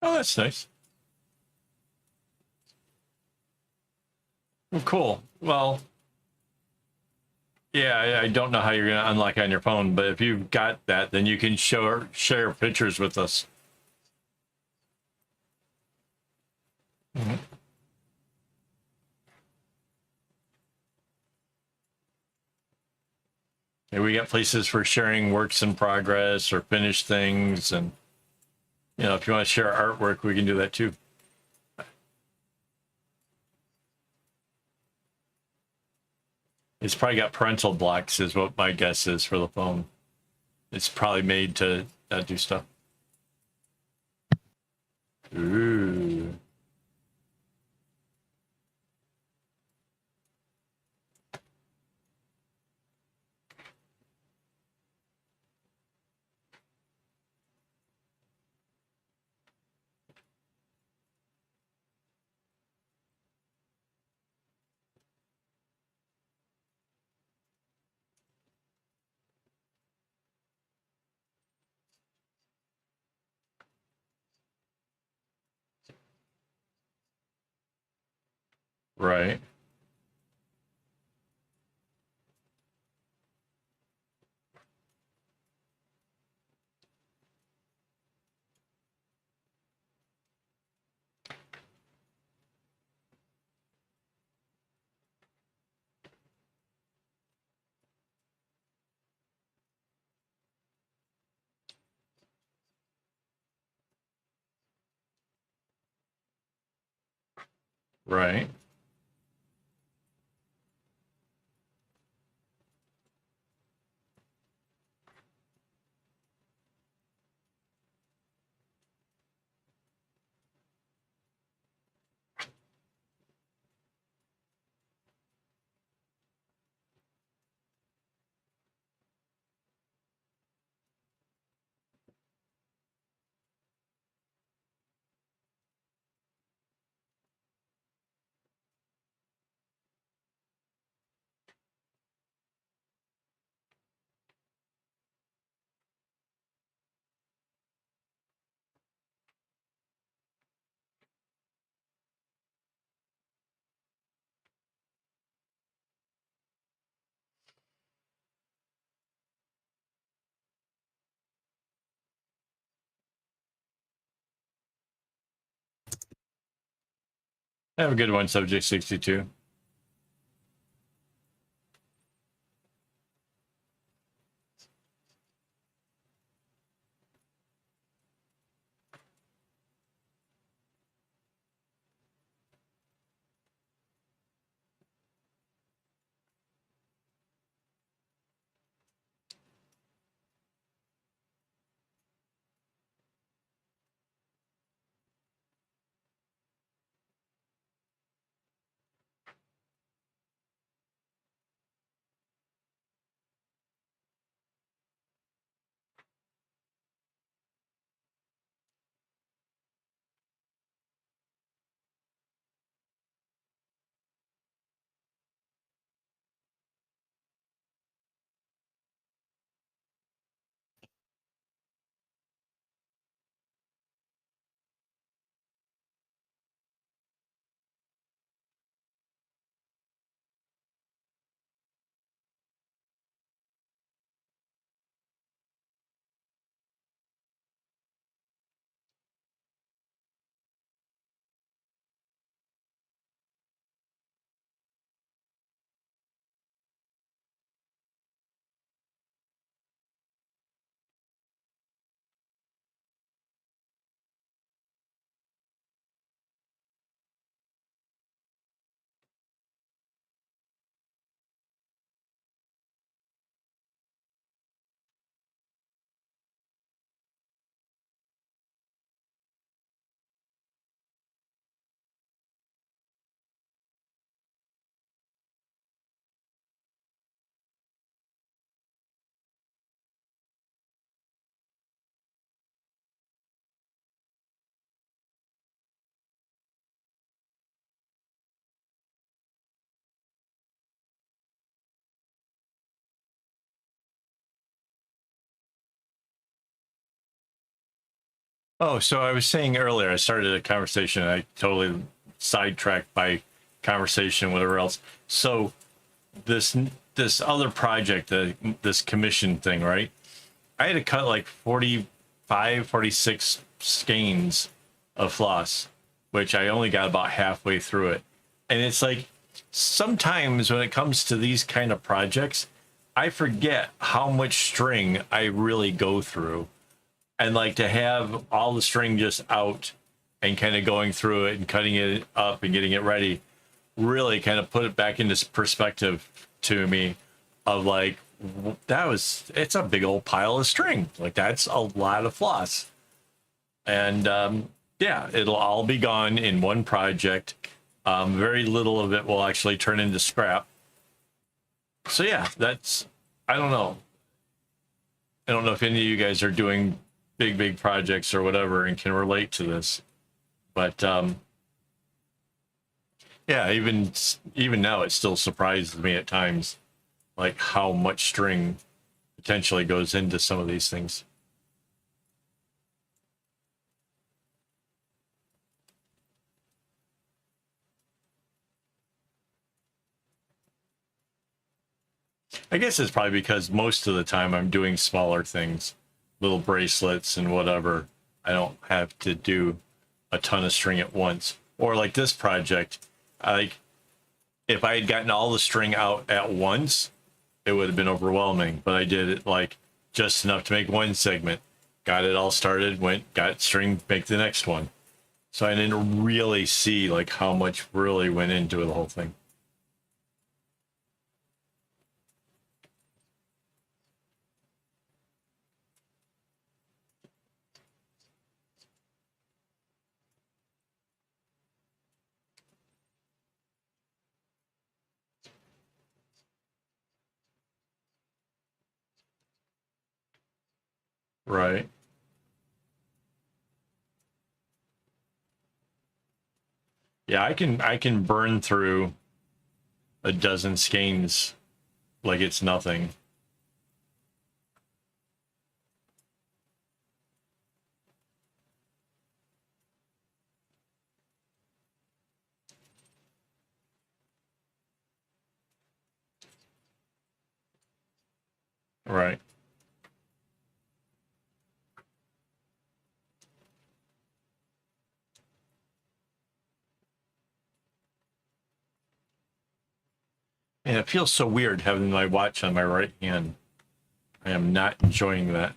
Oh, that's nice. Well, cool. Well, yeah, I don't know how you're going to unlock on your phone, but if you've got that, then you can share pictures with us. Mhm. And we got places for sharing works in progress or finished things. And, you know, if you want to share artwork, we can do that too. It's probably got parental blocks, is what my guess is for the phone. It's probably made to not do stuff. Ooh. Right. Right. Have a good one, Subject 62. Oh, so I was saying earlier, I started a conversation. I totally sidetracked by conversation, whatever else. So this this other project, this commission thing, right? I had to cut like 45, 46 skeins of floss, which I only got about halfway through it. And it's like sometimes when it comes to these kind of projects, I forget how much string I really go through. And like to have all the string just out and kind of going through it and cutting it up and getting it ready really kind of put it back into perspective to me of like, it's a big old pile of string. Like that's a lot of floss. And yeah, it'll all be gone in one project. Very little of it will actually turn into scrap. So yeah, I don't know. I don't know if any of you guys are doing big projects or whatever and can relate to this, but yeah, even now it still surprises me at times, like how much string potentially goes into some of these things. I guess it's probably because most of the time I'm doing smaller things, little bracelets and whatever. I don't have to do a ton of string at once. Or like this project, like if I had gotten all the string out at once, it would have been overwhelming. But I did it like just enough to make one segment, got it all started, got string, make the next one. So I didn't really see like how much really went into the whole thing. Right. Yeah, I can burn through a dozen skeins like it's nothing. Right. And it feels so weird having my watch on my right hand. I am not enjoying that.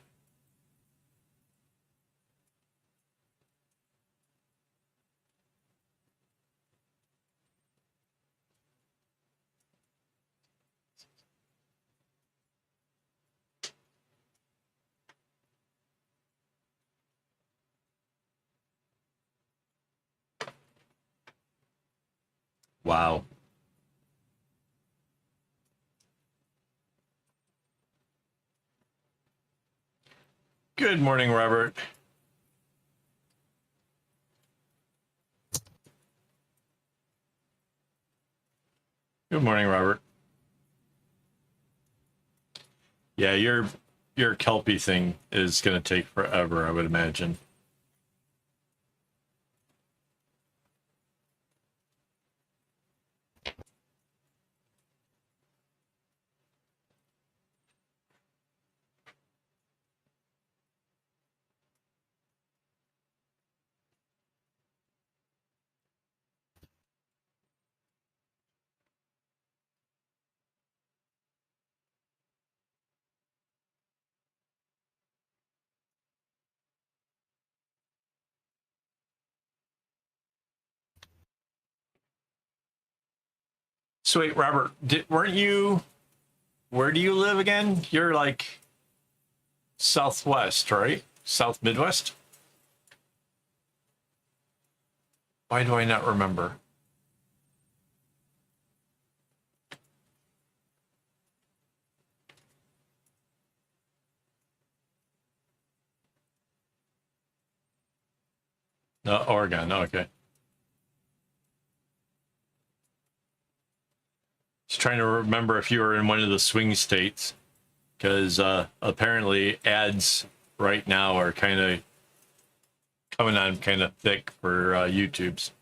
Wow. Good morning, Robert. Good morning, Robert. Yeah, your Kelpie thing is going to take forever, I would imagine. So wait, Robert, weren't you? Where do you live again? You're like Southwest, right? South Midwest? Why do I not remember? No, Oregon. Okay. Just trying to remember if you were in one of the swing states, because apparently ads right now are kind of coming on kind of thick for YouTube's.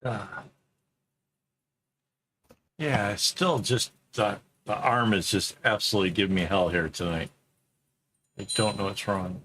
Ah. Yeah, still just the arm is just absolutely giving me hell here tonight. I don't know what's wrong.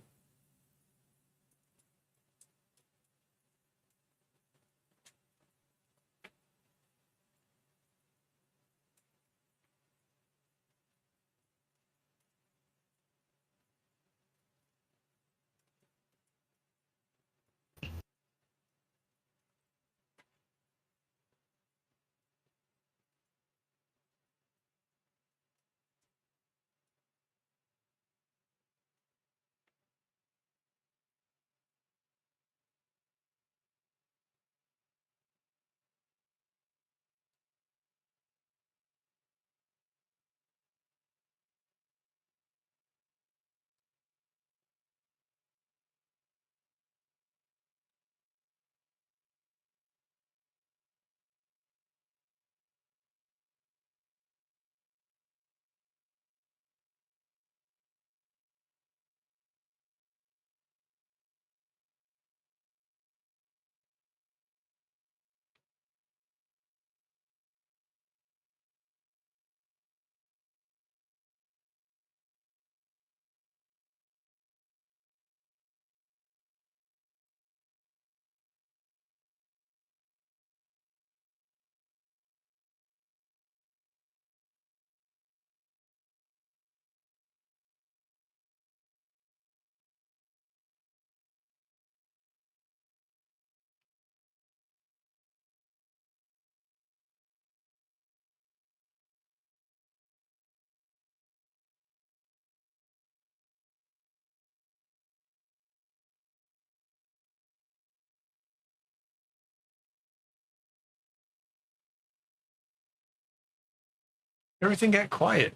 Everything got quiet.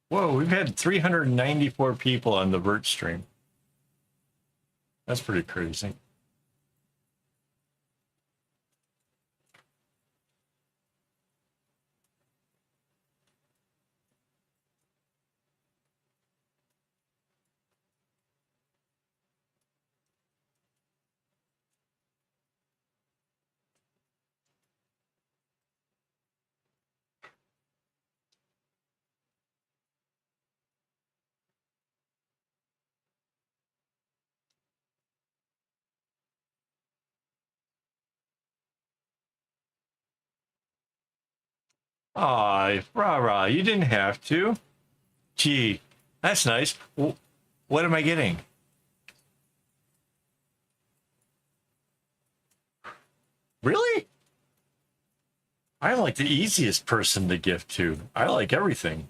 Whoa, we've had 394 people on the Vert stream. That's pretty crazy. Aw, rah, you didn't have to. Gee, that's nice. What am I getting? Really? I'm like the easiest person to gift to. I like everything.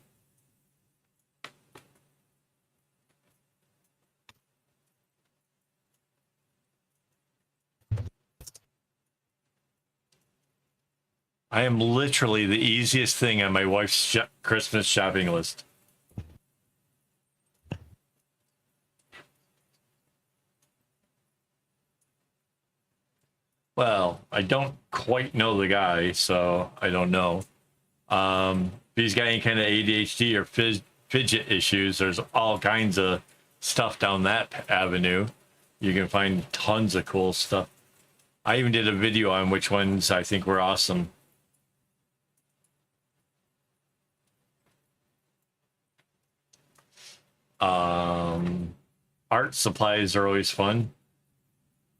I am literally the easiest thing on my wife's Christmas shopping list. Well, I don't quite know the guy, so I don't know. If he's got any kind of ADHD or fidget issues, there's all kinds of stuff down that avenue. You can find tons of cool stuff. I even did a video on which ones I think were awesome. Art supplies are always fun.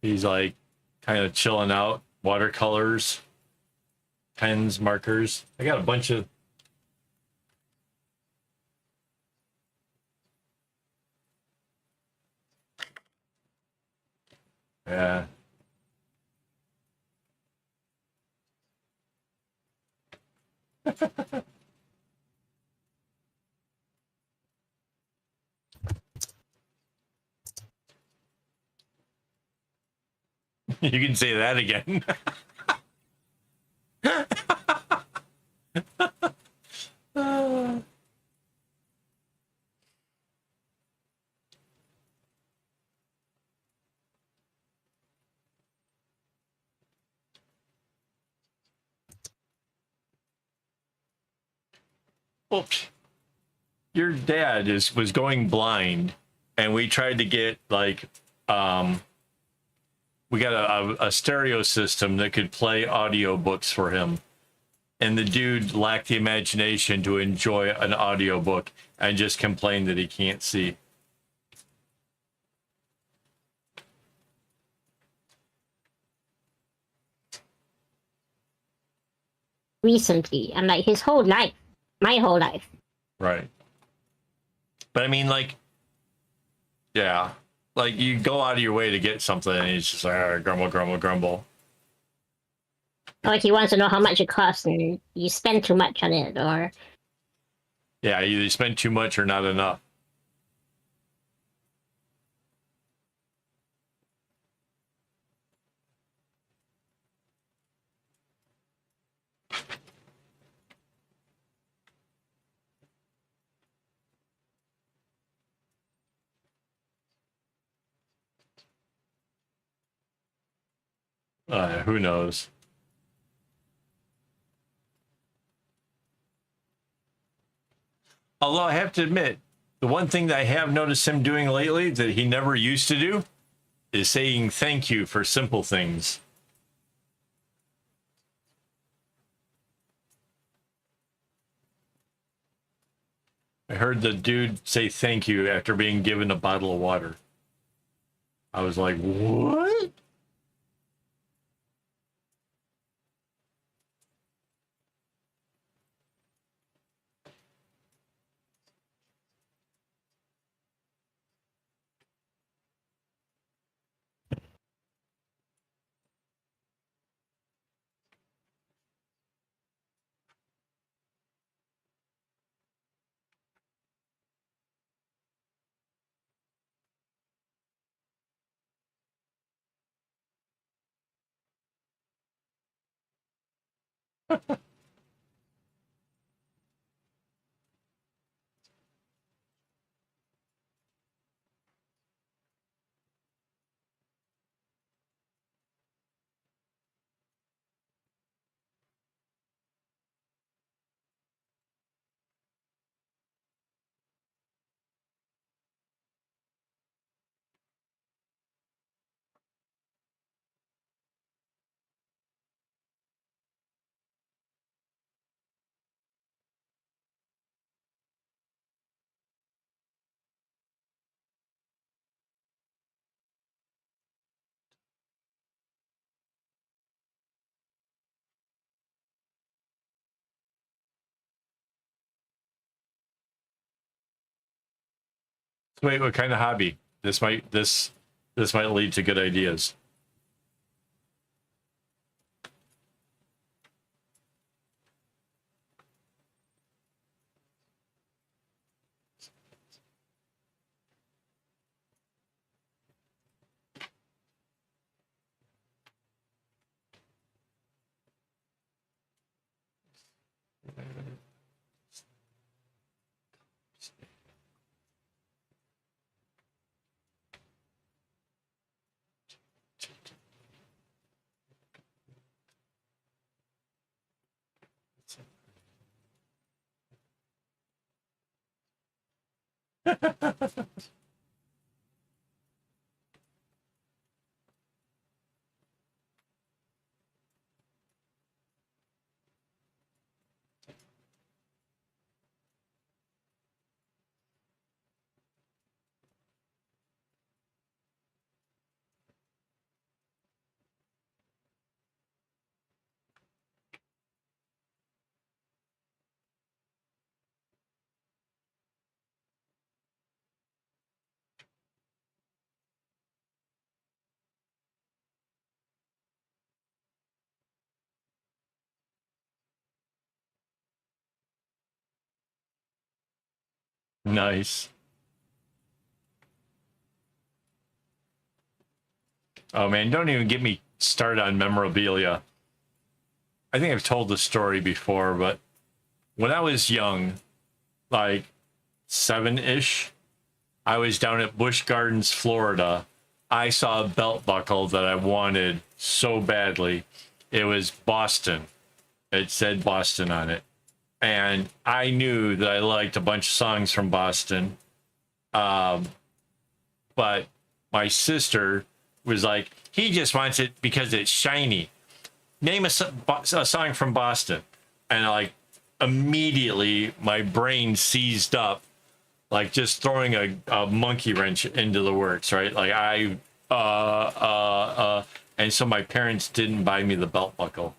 He's like kind of chilling out. Watercolors, pens, markers. I got a bunch of. Yeah. You can say that again. Oops. Your dad was going blind, and we tried to get like we got a stereo system that could play audiobooks for him, and the dude lacked the imagination to enjoy an audiobook and just complained that he can't see. Recently, and like his whole life, my whole life. Right. But I mean, like, yeah, like you go out of your way to get something, and he's just like grumble, grumble, grumble. Like he wants to know how much it costs, and you spend too much on it, or Yeah, either you spend too much or not enough. Who knows? Although I have to admit, the one thing that I have noticed him doing lately that he never used to do is saying thank you for simple things. I heard the dude say thank you after being given a bottle of water. I was like, what? Wait, what kind of hobby? This might lead to good ideas. Nice. Oh man, don't even get me started on memorabilia. I think I've told this story before, but when I was young, like 7-ish, I was down at Busch Gardens, Florida. I saw a belt buckle that I wanted so badly. It was Boston. It said Boston on it. And I knew that I liked a bunch of songs from Boston. But my sister was like, he just wants it because it's shiny. Name a song from Boston. And like immediately my brain seized up, like just throwing a monkey wrench into the works, right? Like and so my parents didn't buy me the belt buckle.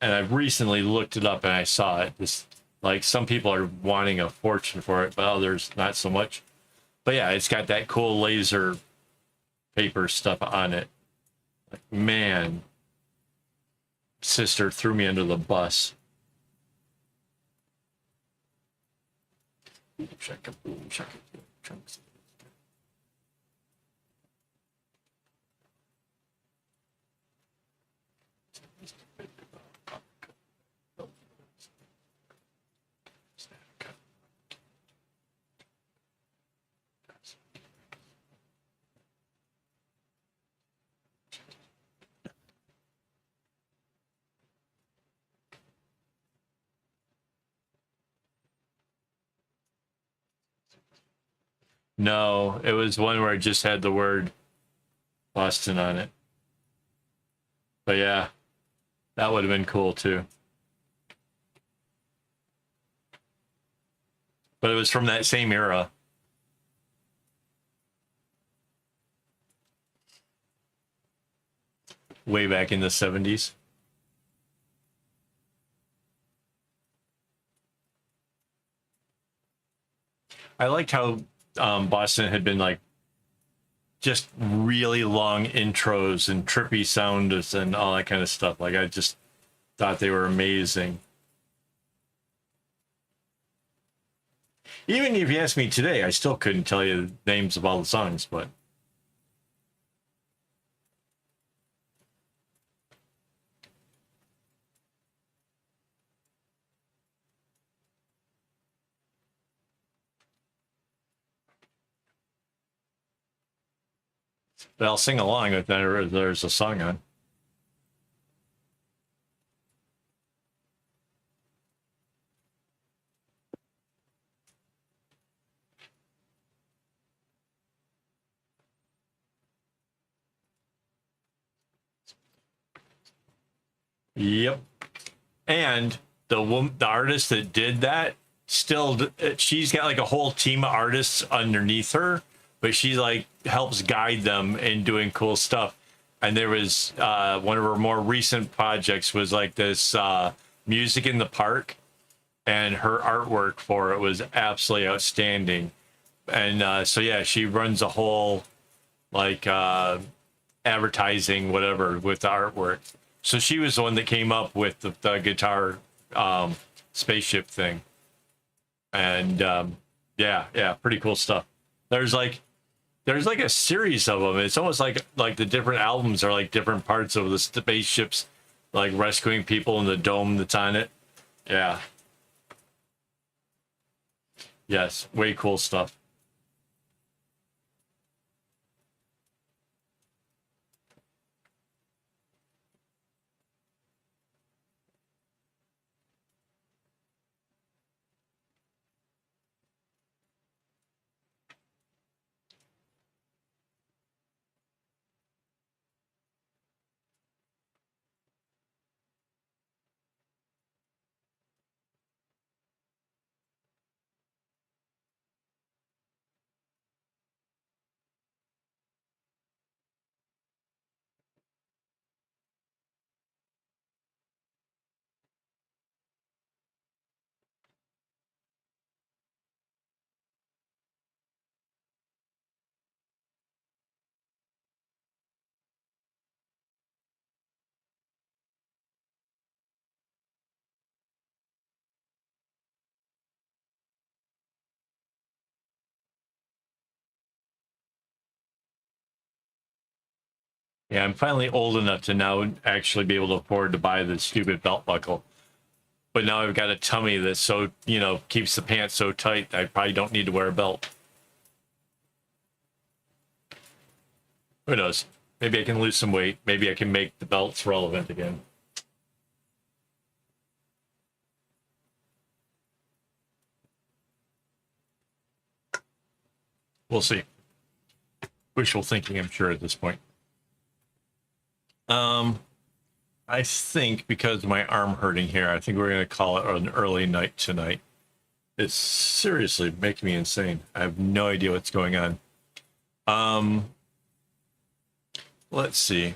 And I've recently looked it up and I saw it. This, like, some people are wanting a fortune for it, but others not so much. But yeah, it's got that cool laser paper stuff on it. Like, man, sister threw me under the bus. No, it was one where it just had the word Boston on it. But yeah, that would have been cool too. But it was from that same era. Way back in the 70s. I liked how Boston had been like just really long intros and trippy sounds and all that kind of stuff. Like, I just thought they were amazing. Even if you asked me today, I still couldn't tell you the names of all the songs, but I'll sing along if there's a song on. Yep. And the artist that did that still, she's got like a whole team of artists underneath her, but she like helps guide them in doing cool stuff. And there was one of her more recent projects was like this music in the park, and her artwork for it was absolutely outstanding. And so yeah, she runs a whole like advertising whatever with the artwork. So she was the one that came up with the guitar spaceship thing. And yeah, pretty cool stuff. There's like a series of them. It's almost like the different albums are like different parts of the spaceships, like rescuing people in the dome that's on it. Yeah. Yes, way cool stuff. Yeah, I'm finally old enough to now actually be able to afford to buy the stupid belt buckle. But now I've got a tummy that's so, keeps the pants so tight, I probably don't need to wear a belt. Who knows? Maybe I can lose some weight. Maybe I can make the belts relevant again. We'll see. Wishful thinking, I'm sure, at this point. I think because of my arm hurting here, I think we're going to call it an early night tonight. It's seriously making me insane. I have no idea what's going on. Let's see.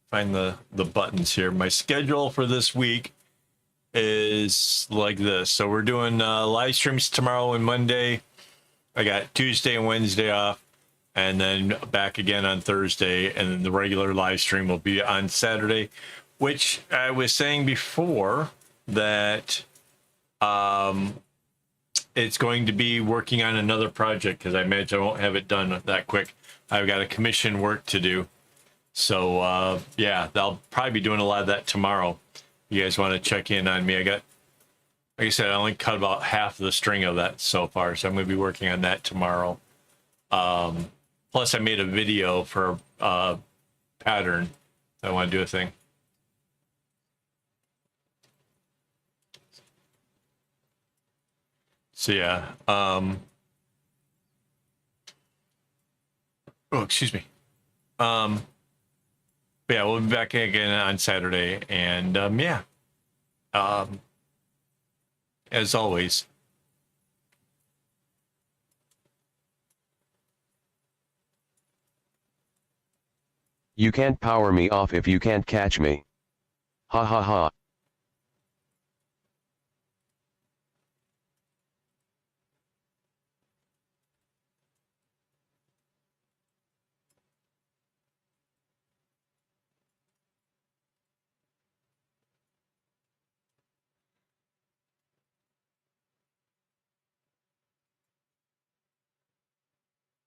Find the buttons here. My schedule for this week is like this. So we're doing live streams tomorrow and Monday. I got Tuesday and Wednesday off, and then back again on Thursday, and then the regular live stream will be on Saturday, which I was saying before that it's going to be working on another project because I imagine I won't have it done that quick. I've got a commission work to do. So yeah, I'll probably be doing a lot of that tomorrow. You guys want to check in on me? Like I said, I only cut about half of the string of that so far, so I'm going to be working on that tomorrow. Plus, I made a video for a pattern. I want to do a thing. So yeah. Oh, excuse me. But yeah, we'll be back again on Saturday, and yeah. As always. You can't power me off if you can't catch me. Ha ha ha.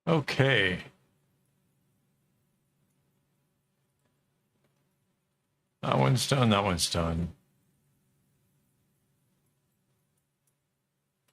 Okay. That one's done. That one's done.